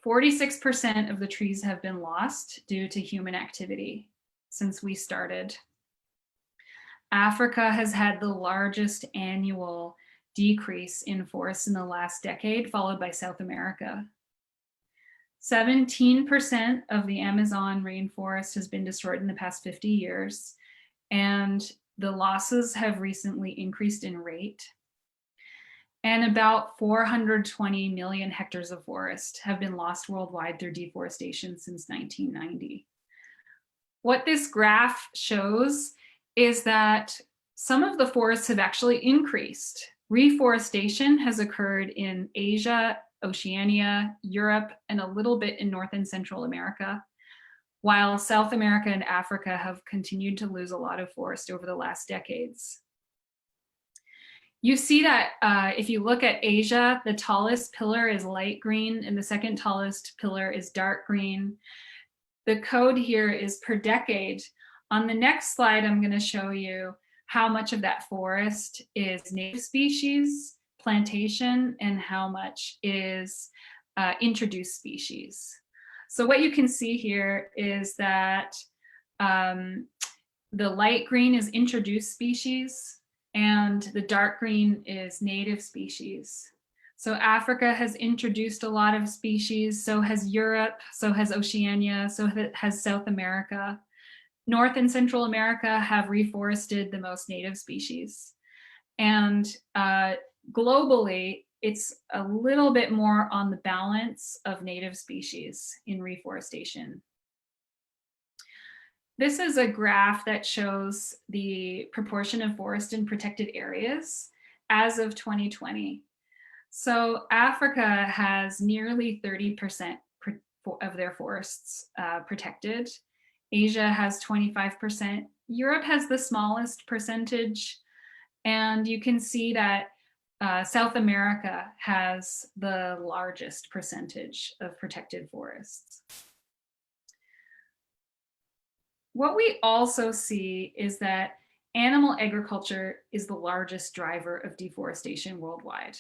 46% of the trees have been lost due to human activity since we started. Africa has had the largest annual decrease in forests in the last decade, followed by South America. 17% of the Amazon rainforest has been destroyed in the past 50 years, and the losses have recently increased in rate. And about 420 million hectares of forest have been lost worldwide through deforestation since 1990. What this graph shows is that some of the forests have actually increased. Reforestation has occurred in Asia, Oceania, Europe, and a little bit in North and Central America, while South America and Africa have continued to lose a lot of forest over the last decades. You see that if you look at Asia, the tallest pillar is light green and the second tallest pillar is dark green. The code here is per decade. On the next slide, I'm going to show you how much of that forest is native species, plantation, and how much is introduced species. So what you can see here is that the light green is introduced species and the dark green is native species. So Africa has introduced a lot of species, so has Europe, so has Oceania, so has South America. North and Central America have reforested the most native species. And globally, it's a little bit more on the balance of native species in reforestation. This is a graph that shows the proportion of forest in protected areas as of 2020. So Africa has nearly 30% of their forests protected. Asia has 25%. Europe has the smallest percentage. And you can see that South America has the largest percentage of protected forests. What we also see is that animal agriculture is the largest driver of deforestation worldwide.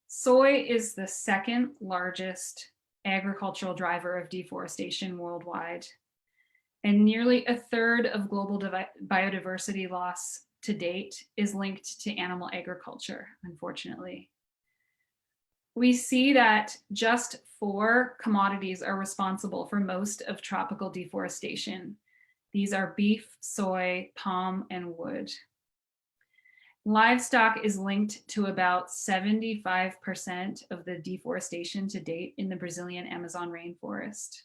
Soy is the second largest agricultural driver of deforestation worldwide. And nearly a third of global biodiversity loss to date is linked to animal agriculture, unfortunately. We see that just 4 commodities are responsible for most of tropical deforestation. These are beef, soy, palm, and wood. Livestock is linked to about 75% of the deforestation to date in the Brazilian Amazon rainforest.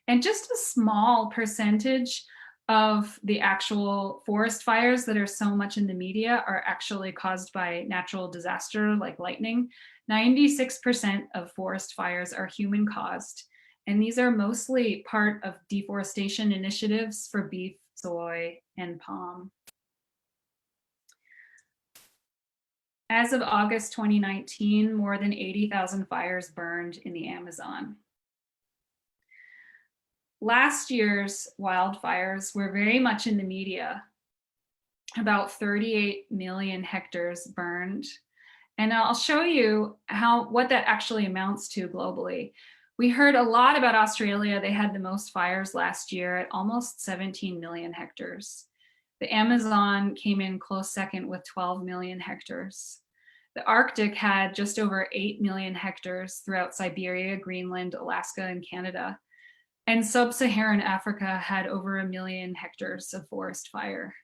And just a small percentage of the actual forest fires that are so much in the media are actually caused by natural disaster like lightning. 96% of forest fires are human caused. And these are mostly part of deforestation initiatives for beef, soy, and palm. As of August 2019, more than 80,000 fires burned in the Amazon. Last year's wildfires were very much in the media. About 38 million hectares burned. And I'll show you what that actually amounts to globally. We heard a lot about Australia. They had the most fires last year at almost 17 million hectares. The Amazon came in close second with 12 million hectares. The Arctic had just over 8 million hectares throughout Siberia, Greenland, Alaska, and Canada. And sub-Saharan Africa had over 1 million hectares of forest fire.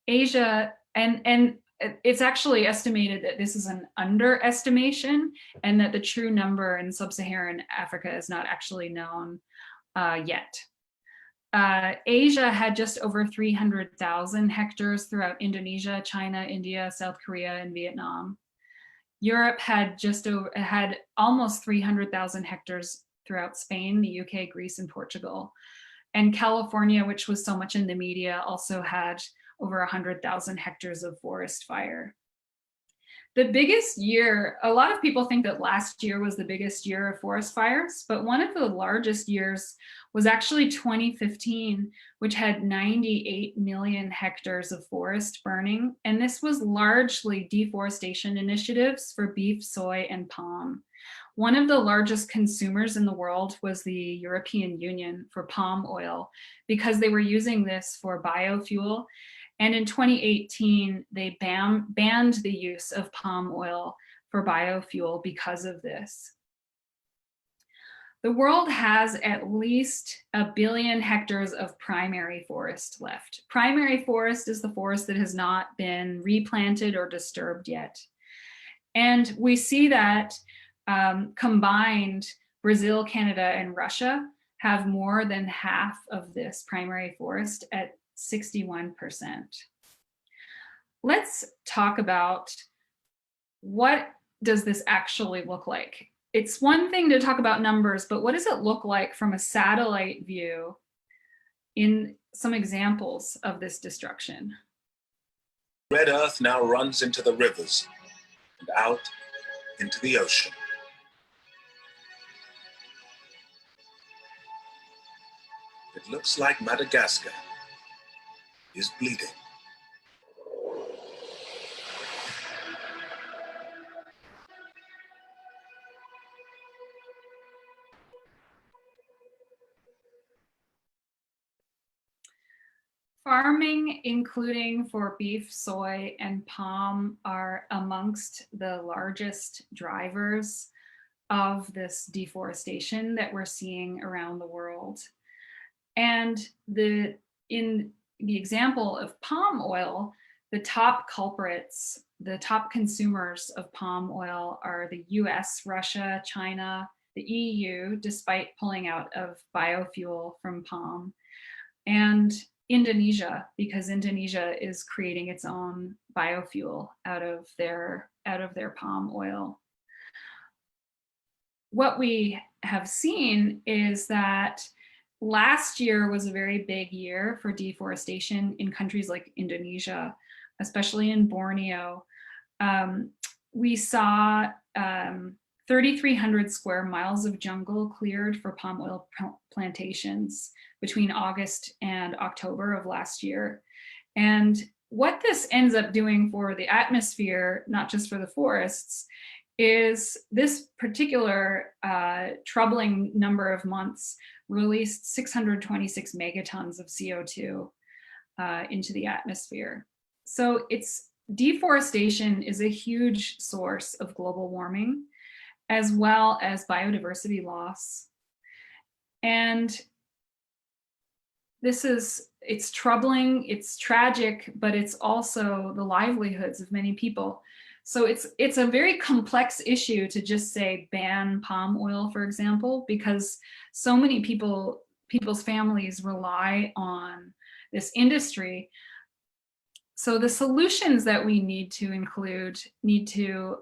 Asia, and it's actually estimated that this is an underestimation and that the true number in sub-Saharan Africa is not actually known yet. Asia had just over 300,000 hectares throughout Indonesia, China, India, South Korea, and Vietnam. Europe had almost 300,000 hectares throughout Spain, the UK, Greece, and Portugal. And California, which was so much in the media, also had over 100,000 hectares of forest fire. The biggest year, a lot of people think that last year was the biggest year of forest fires, but one of the largest years was actually 2015, which had 98 million hectares of forest burning. And this was largely deforestation initiatives for beef, soy, and palm. One of the largest consumers in the world was the European Union for palm oil because they were using this for biofuel. And in 2018, they banned the use of palm oil for biofuel because of this. The world has at least 1 billion hectares of primary forest left. Primary forest is the forest that has not been replanted or disturbed yet. And we see that combined, Brazil, Canada, and Russia have more than half of this primary forest at 61%. Let's talk about what does this actually look like? It's one thing to talk about numbers, but what does it look like from a satellite view in some examples of this destruction? Red earth now runs into the rivers and out into the ocean. It looks like Madagascar is bleeding. Farming, including for beef, soy, and palm, are amongst the largest drivers of this deforestation that we're seeing around the world. And in the example of palm oil, the top culprits, the top consumers of palm oil are the US, Russia, China, the EU, despite pulling out of biofuel from palm, and Indonesia, because Indonesia is creating its own biofuel out of their palm oil. What we have seen is that last year was a very big year for deforestation in countries like Indonesia, especially in Borneo. We saw 3,300 square miles of jungle cleared for palm oil plantations between August and October of last year. And what this ends up doing for the atmosphere, not just for the forests, is this particular troubling number of months released 626 megatons of CO2 into the atmosphere. So deforestation is a huge source of global warming, as well as biodiversity loss. And it's troubling, it's tragic, but it's also the livelihoods of many people. So it's a very complex issue to just say ban palm oil, for example, because so many people's families rely on this industry. So the solutions that we need to include need to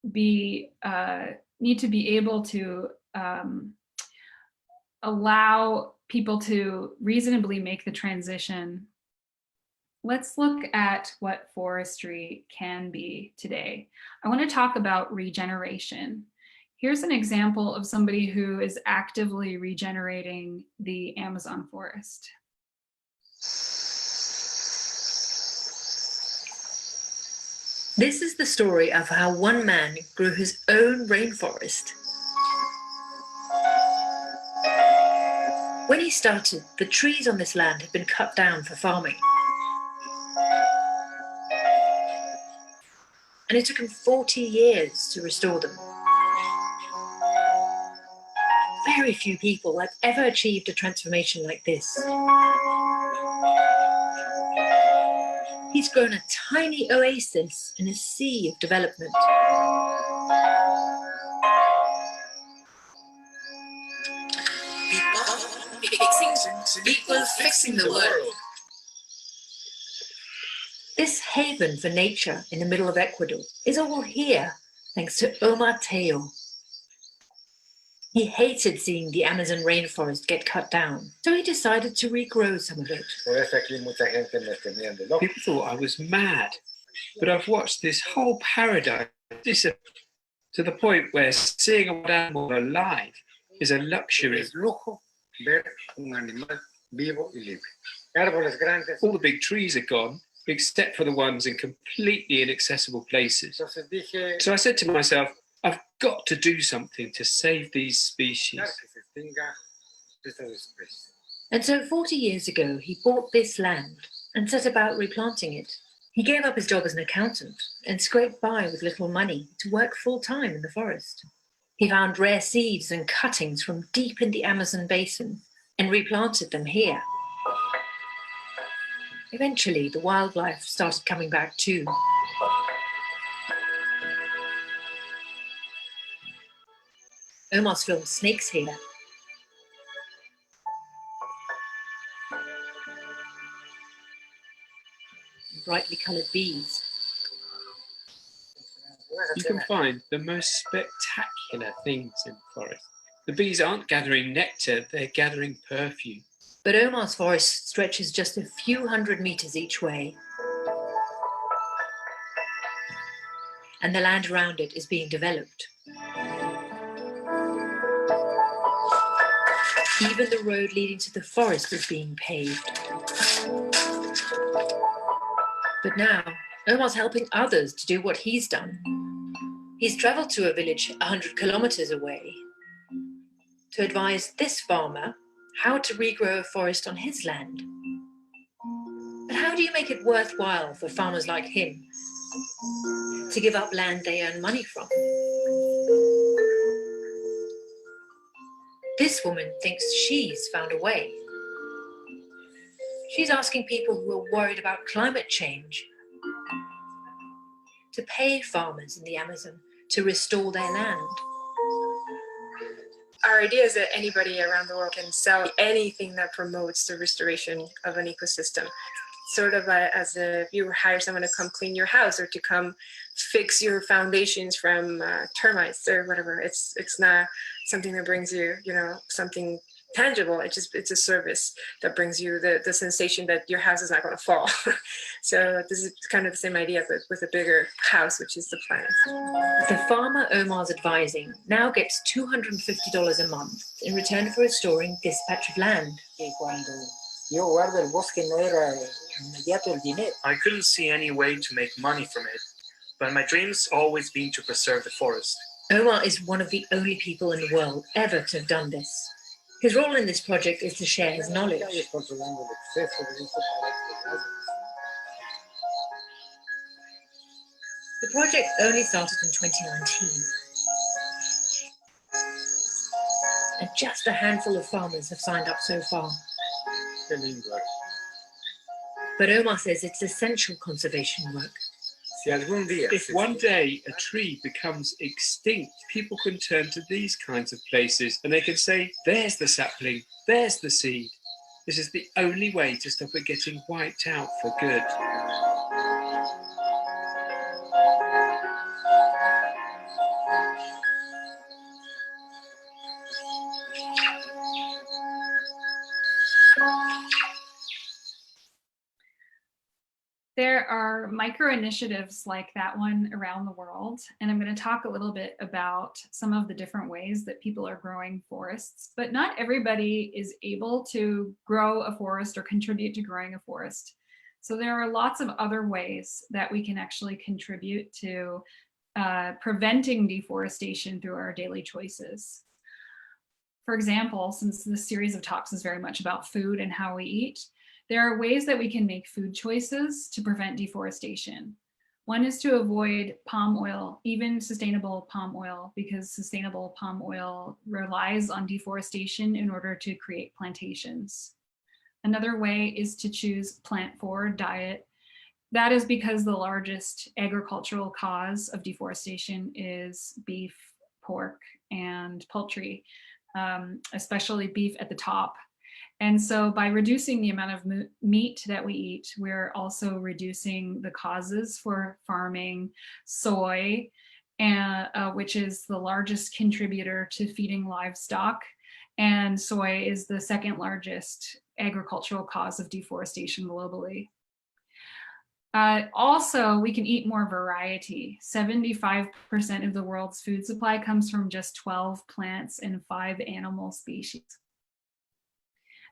be able to allow people to reasonably make the transition. Let's look at what forestry can be today. I want to talk about regeneration. Here's an example of somebody who is actively regenerating the Amazon forest. This is the story of how one man grew his own rainforest When he started, the trees on this land had been cut down for farming. And it took him 40 years to restore them. Very few people have ever achieved a transformation like this. He's grown a tiny oasis in a sea of development. People fixing the world. This haven for nature in the middle of Ecuador is all here thanks to Omar Teo. He hated seeing the Amazon rainforest get cut down, so he decided to regrow some of it. People thought I was mad, but I've watched this whole paradise disappear to the point where seeing a wild animal alive is a luxury. All the big trees are gone, except for the ones in completely inaccessible places. So I said to myself, I've got to do something to save these species. And so 40 years ago, he bought this land and set about replanting it. He gave up his job as an accountant and scraped by with little money to work full-time in the forest. He found rare seeds and cuttings from deep in the Amazon basin and replanted them here. Eventually, the wildlife started coming back too. Omar's filmed snakes here. Brightly coloured bees. You can find the most spectacular things in the forest. The bees aren't gathering nectar, they're gathering perfume. But Omar's forest stretches just a few hundred meters each way. And the land around it is being developed. Even the road leading to the forest is being paved. But now, Omar's helping others to do what he's done. He's traveled to a village 100 kilometers away to advise this farmer how to regrow a forest on his land. But how do you make it worthwhile for farmers like him to give up land they earn money from? This woman thinks she's found a way. She's asking people who are worried about climate change to pay farmers in the Amazon to restore their land. Our idea is that anybody around the world can sell anything that promotes the restoration of an ecosystem. Sort of as if you hire someone to come clean your house or to come fix your foundations from termites or whatever. It's not something that brings you, something tangible. It's a service that brings you the sensation that your house is not going to fall. So this is kind of the same idea, but with a bigger house, which is the planet. The farmer Omar's advising now gets $250 a month in return for restoring this patch of land. I couldn't see any way to make money from it, but my dream's always been to preserve the forest. Omar is one of the only people in the world ever to have done this. His role in this project is to share his knowledge. The project only started in 2019. And just a handful of farmers have signed up so far. But Omar says it's essential conservation work. If one day a tree becomes extinct, people can turn to these kinds of places and they can say, there's the sapling, there's the seed. This is the only way to stop it getting wiped out for good. There are micro initiatives like that one around the world, and I'm going to talk a little bit about some of the different ways that people are growing forests, but not everybody is able to grow a forest or contribute to growing a forest. So there are lots of other ways that we can actually contribute to preventing deforestation through our daily choices. For example, since this series of talks is very much about food and how we eat, there are ways that we can make food choices to prevent deforestation. One is to avoid palm oil, even sustainable palm oil, because sustainable palm oil relies on deforestation in order to create plantations. Another way is to choose plant-forward diet. That is because the largest agricultural cause of deforestation is beef, pork, and poultry, especially beef at the top. And so by reducing the amount of meat that we eat, we're also reducing the causes for farming soy, and, which is the largest contributor to feeding livestock. And soy is the second largest agricultural cause of deforestation globally. Also, we can eat more variety. 75% of the world's food supply comes from just 12 plants and 5 animal species.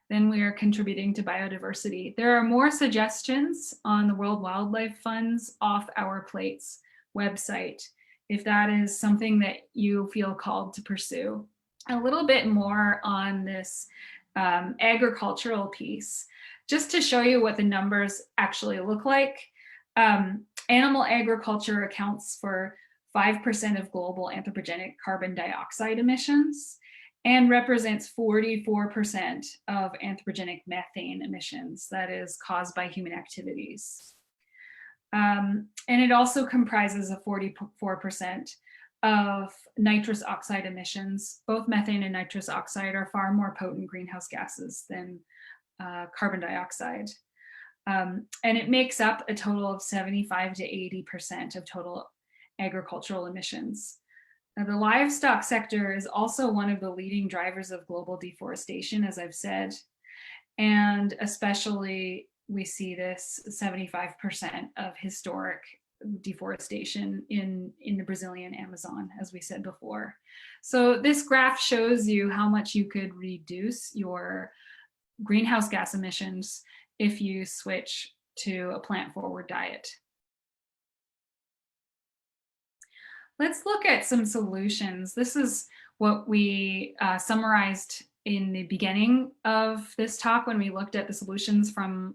Then we are contributing to biodiversity. There are more suggestions on the World Wildlife Fund's Off Our Plates website, if that is something that you feel called to pursue. A little bit more on this agricultural piece, just to show you what the numbers actually look like. Animal agriculture accounts for 5% of global anthropogenic carbon dioxide emissions and represents 44% of anthropogenic methane emissions that is caused by human activities. And it also comprises of 44% of nitrous oxide emissions. Both methane and nitrous oxide are far more potent greenhouse gases than carbon dioxide. And it makes up a total of 75 to 80% of total agricultural emissions. Now, the livestock sector is also one of the leading drivers of global deforestation, as I've said, and especially we see this 75% of historic deforestation in the Brazilian Amazon, as we said before. So this graph shows you how much you could reduce your greenhouse gas emissions if you switch to a plant-forward diet. Let's look at some solutions. This is what we summarized in the beginning of this talk when we looked at the solutions from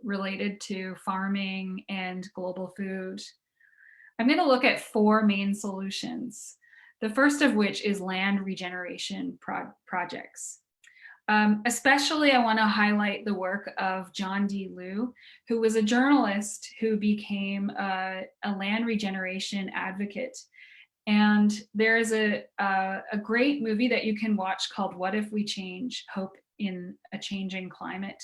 related to farming and global food. I'm going to look at 4 main solutions. The first of which is land regeneration projects. Especially I want to highlight the work of John D. Liu, who was a journalist who became a land regeneration advocate. And there is a great movie that you can watch called What If We Change? Hope in a Changing Climate.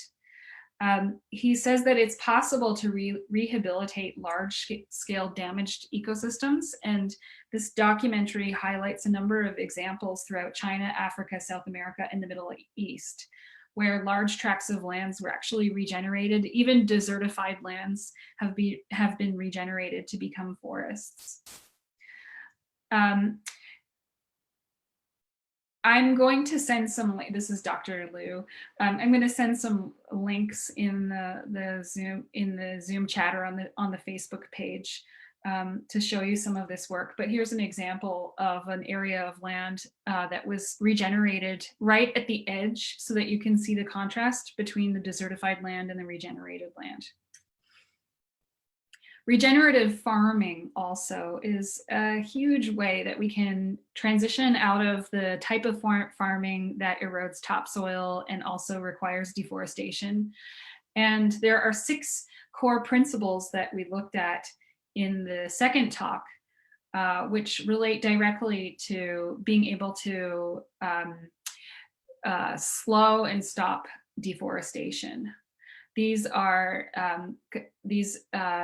He says that it's possible to rehabilitate large-scale damaged ecosystems, and this documentary highlights a number of examples throughout China, Africa, South America, and the Middle East, where large tracts of lands were actually regenerated. Even desertified lands have been regenerated to become forests. I'm going to send some, this is Dr. Liu. I'm going to send some links in the Zoom chat or on the Facebook page to show you some of this work. But here's an example of an area of land that was regenerated right at the edge so that you can see the contrast between the desertified land and the regenerated land. Regenerative farming also is a huge way that we can transition out of the type of farming that erodes topsoil and also requires deforestation. And there are 6 core principles that we looked at in the second talk, which relate directly to being able to slow and stop deforestation. These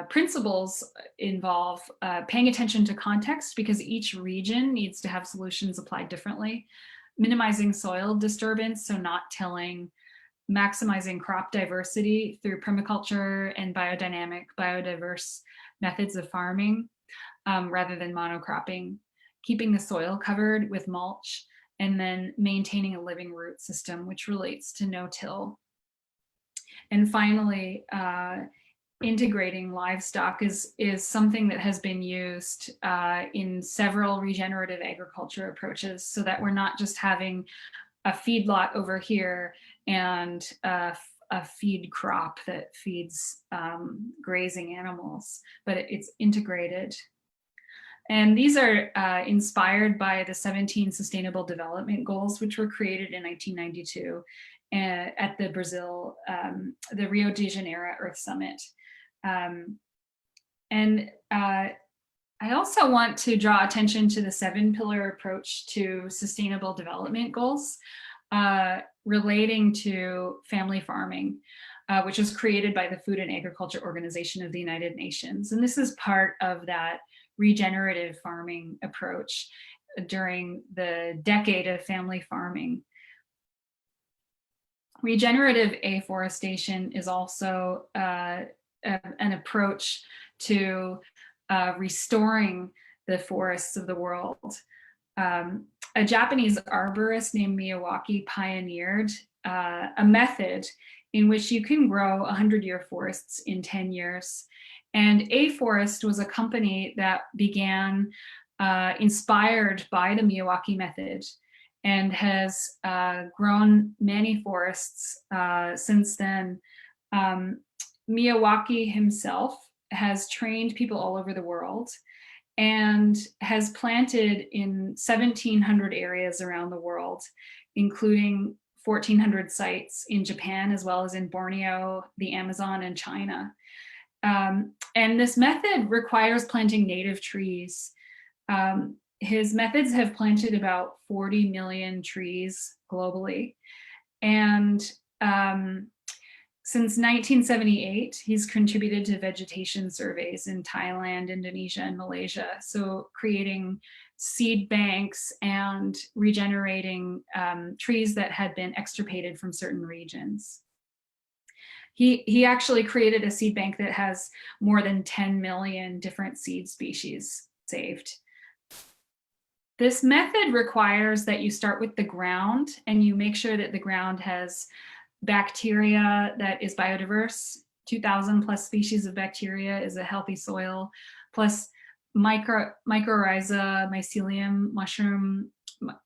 principles involve paying attention to context, because each region needs to have solutions applied differently, minimizing soil disturbance, so not tilling, maximizing crop diversity through permaculture and biodiverse methods of farming rather than monocropping, keeping the soil covered with mulch, and then maintaining a living root system, which relates to no-till. And finally, integrating livestock is something that has been used in several regenerative agriculture approaches, so that we're not just having a feedlot over here and a feed crop that feeds grazing animals, but it's integrated. And these are inspired by the 17 Sustainable Development Goals, which were created in 1992 at the the Rio de Janeiro Earth Summit. I also want to draw attention to the 7-pillar approach to sustainable development goals relating to family farming, which was created by the Food and Agriculture Organization of the United Nations. And this is part of that regenerative farming approach during the decade of family farming. Regenerative afforestation is also an approach to restoring the forests of the world. A Japanese arborist named Miyawaki pioneered a method in which you can grow 100-year forests in 10 years. And A-Forest was a company that began inspired by the Miyawaki method and has grown many forests since then. Miyawaki himself has trained people all over the world and has planted in 1,700 areas around the world, including 1,400 sites in Japan, as well as in Borneo, the Amazon, and China. And this method requires planting native trees. His methods have planted about 40 million trees globally. And since 1978, he's contributed to vegetation surveys in Thailand, Indonesia, and Malaysia. So creating seed banks and regenerating trees that had been extirpated from certain regions. He actually created a seed bank that has more than 10 million different seed species saved. This method requires that you start with the ground and you make sure that the ground has bacteria that is biodiverse. 2,000 plus species of bacteria is a healthy soil, plus mycorrhiza, mycelium, mushroom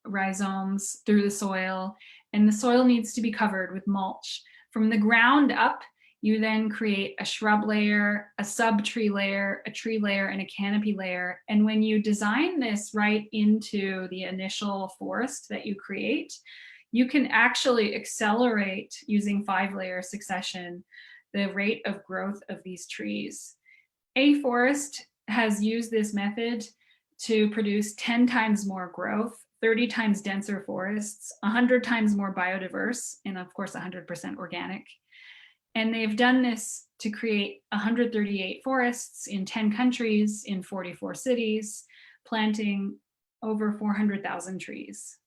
rhizomes through the soil. And the soil needs to be covered with mulch. From the ground up, you then create a shrub layer, a sub-tree layer, a tree layer, and a canopy layer. And when you design this right into the initial forest that you create, you can actually accelerate, using 5-layer succession, the rate of growth of these trees. A-Forest has used this method to produce 10 times more growth, 30 times denser forests, 100 times more biodiverse, and of course 100% organic. And they've done this to create 138 forests in 10 countries, in 44 cities, planting over 400,000 trees,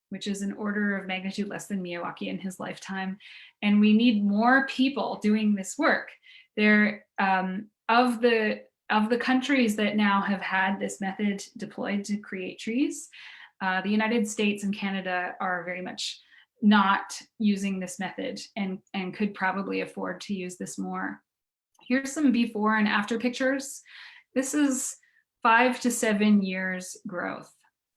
which is an order of magnitude less than Miyawaki in his lifetime. And we need more people doing this work. There, of the countries that now have had this method deployed to create trees, the United States and Canada are very much not using this method and could probably afford to use this more. Here's some before and after pictures. This is 5 to 7 years growth.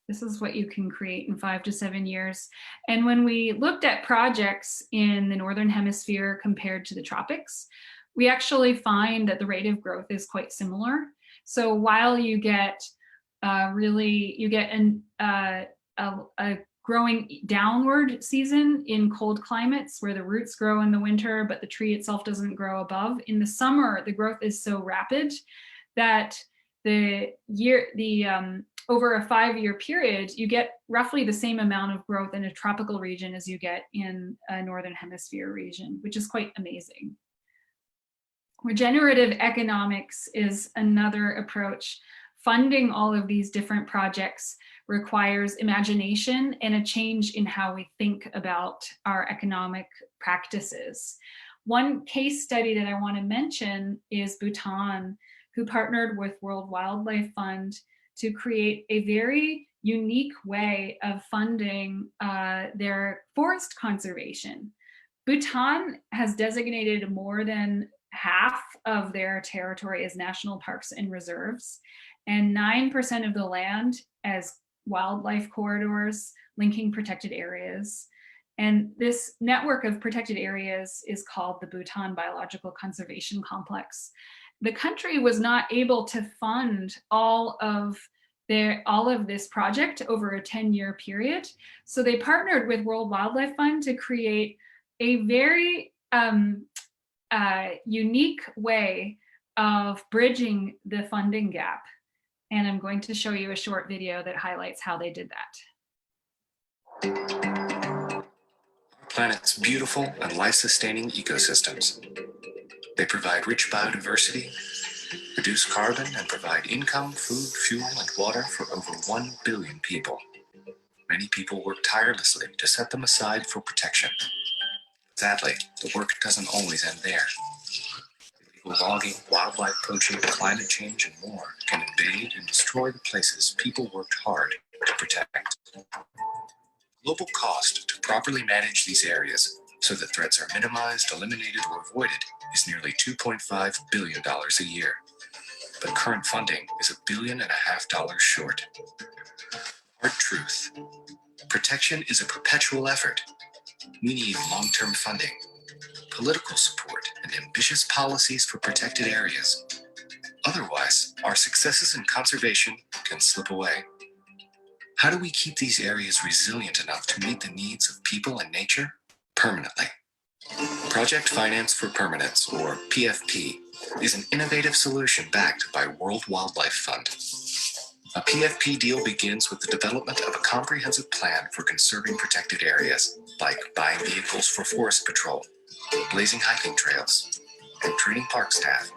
This is what you can create in 5 to 7 years. And when we looked at projects in the Northern Hemisphere compared to the tropics, we actually find that the rate of growth is quite similar. So while you get a growing downward season in cold climates where the roots grow in the winter, but the tree itself doesn't grow above, in the summer, the growth is so rapid that over a 5-year period, you get roughly the same amount of growth in a tropical region as you get in a Northern Hemisphere region, which is quite amazing. Regenerative economics is another approach. Funding all of these different projects requires imagination and a change in how we think about our economic practices. One case study that I want to mention is Bhutan, who partnered with World Wildlife Fund to create a very unique way of funding their forest conservation. Bhutan has designated more than half of their territory as national parks and reserves, and 9% of the land as wildlife corridors linking protected areas. And this network of protected areas is called the Bhutan Biological Conservation Complex. The country was not able to fund all of this project over a 10-year period. So they partnered with World Wildlife Fund to create a very unique way of bridging the funding gap. And I'm going to show you a short video that highlights how they did that. Our planet's beautiful and life-sustaining ecosystems. They provide rich biodiversity, reduce carbon, and provide income, food, fuel, and water for over 1 billion people. Many people work tirelessly to set them aside for protection. Sadly, the work doesn't always end there. Illegal logging, wildlife poaching, climate change, and more can invade and destroy the places people worked hard to protect. Global cost to properly manage these areas so that threats are minimized, eliminated, or avoided is nearly $2.5 billion a year. But current funding is $1.5 billion short. Hard truth. Protection is a perpetual effort. We need long-term funding, political support, and ambitious policies for protected areas. Otherwise, our successes in conservation can slip away. How do we keep these areas resilient enough to meet the needs of people and nature permanently? Project Finance for Permanence, or PFP, is an innovative solution backed by World Wildlife Fund. A PFP deal begins with the development of a comprehensive plan for conserving protected areas, like buying vehicles for forest patrol, blazing hiking trails, and training park staff.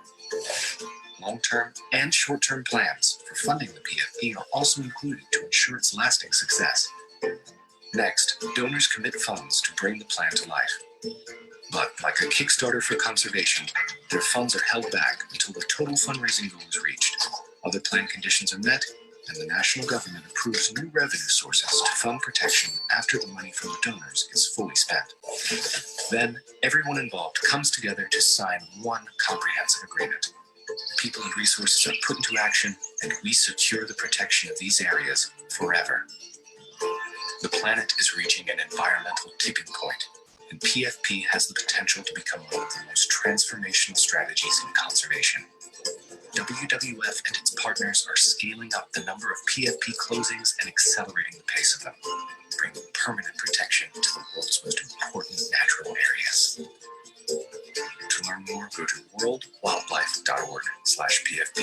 Long-term and short-term plans for funding the PFP are also included to ensure its lasting success. Next, donors commit funds to bring the plan to life. But like a Kickstarter for conservation, their funds are held back until the total fundraising goal is reached, other plan conditions are met, and the national government approves new revenue sources to fund protection after the money from the donors is fully spent. Then, everyone involved comes together to sign one comprehensive agreement. People and resources are put into action, and we secure the protection of these areas forever. The planet is reaching an environmental tipping point, and PFP has the potential to become one of the most transformational strategies in conservation. WWF and its partners are scaling up the number of PFP closings and accelerating the pace of them, bringing permanent protection to the world's most important natural areas. To learn more, go to worldwildlife.org/PFP.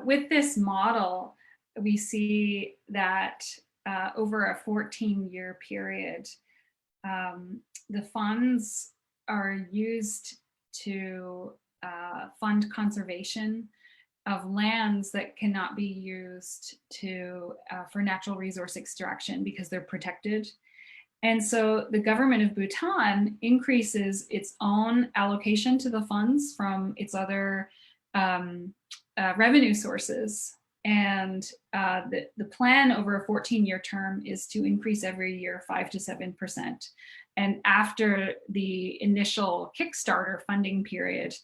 With this model, we see that over a 14-year period, the funds are used to fund conservation of lands that cannot be used for natural resource extraction because they're protected. And so the government of Bhutan increases its own allocation to the funds from its other revenue sources. And the plan over a 14-year term is to increase every year 5 to 7%. And after the initial Kickstarter funding period,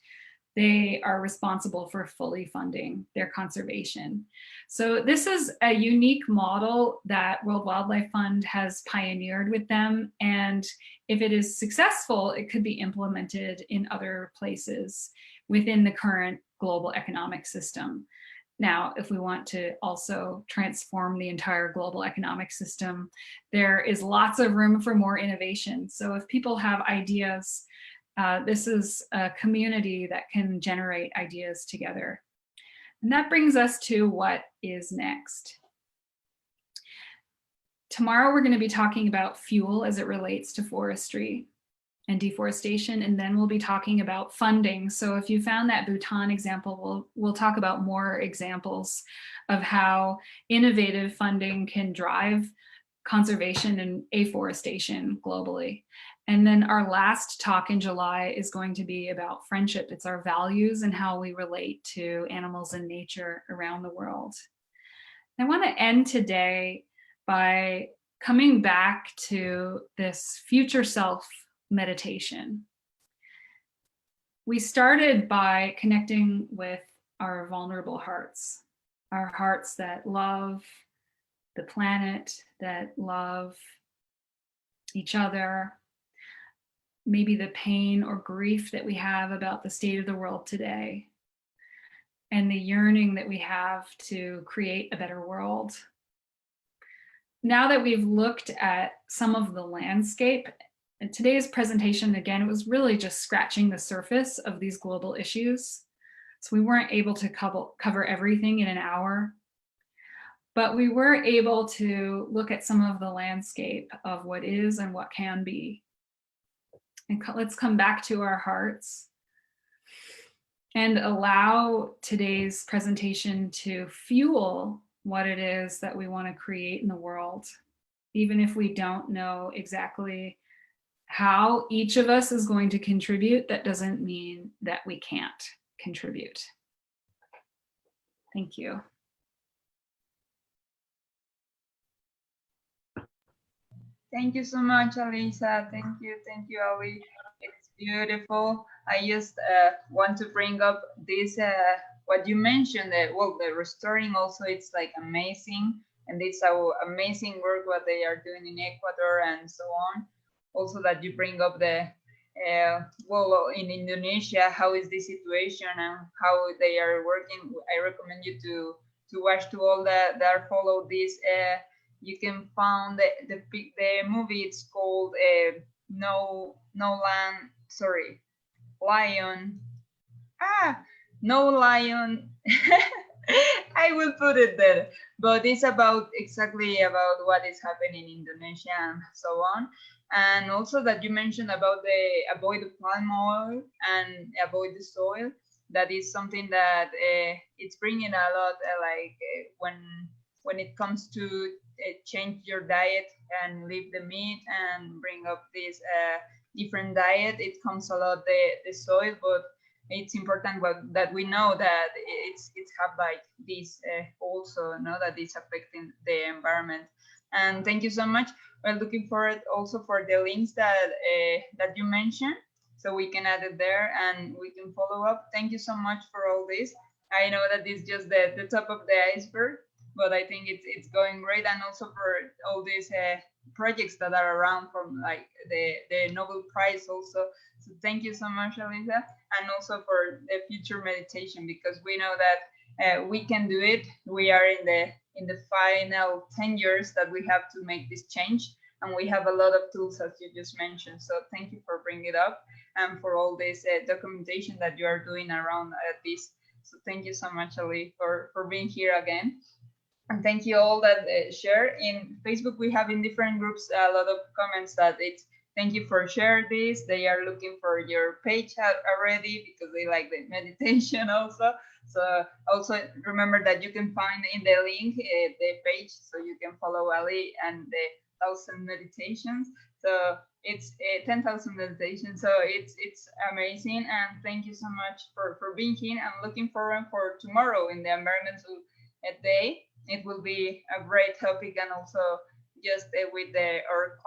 they are responsible for fully funding their conservation. So this is a unique model that World Wildlife Fund has pioneered with them. And if it is successful, it could be implemented in other places within the current global economic system. Now, if we want to also transform the entire global economic system, there is lots of room for more innovation. So if people have ideas, this is a community that can generate ideas together. And that brings us to what is next. Tomorrow, we're going to be talking about fuel as it relates to forestry and deforestation, and then we'll be talking about funding. So if you found that Bhutan example, we'll talk about more examples of how innovative funding can drive conservation and afforestation globally. And then our last talk in July is going to be about friendship. It's our values and how we relate to animals and nature around the world. I want to end today by coming back to this future self meditation. We started by connecting with our vulnerable hearts, our hearts that love the planet, that love each other, maybe the pain or grief that we have about the state of the world today, and the yearning that we have to create a better world. Now that we've looked at some of the landscape, and today's presentation, again, it was really just scratching the surface of these global issues. So we weren't able to cover everything in an hour, but we were able to look at some of the landscape of what is and what can be. And let's come back to our hearts and allow today's presentation to fuel what it is that we want to create in the world. Even if we don't know exactly how each of us is going to contribute, that doesn't mean that we can't contribute. Thank you. Thank you so much, Alisa. Thank you, Ali. It's beautiful. I just want to bring up this, what you mentioned, that, well, the restoring also, it's like amazing. And it's our amazing work, what they are doing in Ecuador and so on. Also that you bring up the, well, in Indonesia, how is the situation and how they are working. I recommend you to watch to all that follow this. You can find the movie. It's called Lion. No Lion. I will put it there. But it's exactly about what is happening in Indonesia and so on. And also that you mentioned about the avoid the palm oil and avoid the soil. That is something that it's bringing a lot, when it comes to change your diet and leave the meat and bring up this different diet. It comes a lot the soil, but it's important that we know that it's have like this also, that it's affecting the environment. And thank you so much. We're looking forward also for the links that you mentioned, so we can add it there and we can follow up. Thank you so much for all this. I know that it's just the top of the iceberg, but I think it's going great, and also for all these projects that are around, from like the Nobel Prize also. So thank you so much, Alisa, and also for the future meditation, because we know that we can do it. We are in the final 10 years that we have to make this change, and we have a lot of tools, as you just mentioned. So thank you for bringing it up and for all this documentation that you are doing around this. So thank you so much, Ali, for being here again. And thank you all that share. In Facebook, we have in different groups a lot of comments that it's thank you for sharing this. They are looking for your page already because they like the meditation also. So also remember that you can find in the link the page, so you can follow Ali and the 1,000 meditations. So it's 10,000 meditations. So it's amazing. And thank you so much for being here. I'm looking forward for tomorrow in the environmental day. It will be a great topic, and also just with our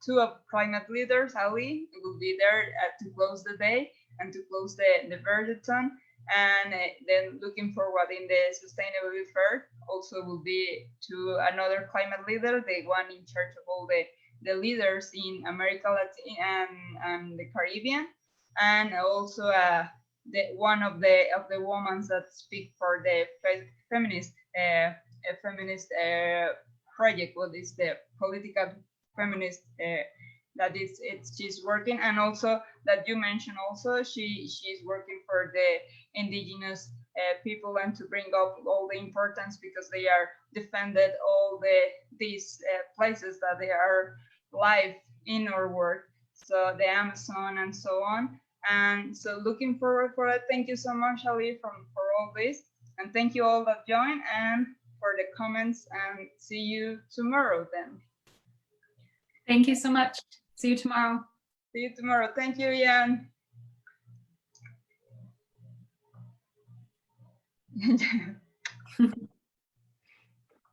two of climate leaders, Ali will be there to close the day and to close the Verdetón. And then looking forward in the sustainability fair also will be to another climate leader, the one in charge of all the leaders in America Latin and the Caribbean, and also one of the women that speak for the feminist project. What is the political feminist that she's working, and also that you mentioned also she's working for the indigenous people, and to bring up all the importance, because they are defended all these places that they are live in our work, so the Amazon and so on. And so looking forward for it. Thank you so much, Ali, for all this, and thank you all that joined and for the comments, and see you tomorrow then. Thank you so much. See you tomorrow. See you tomorrow. Thank you, Ian.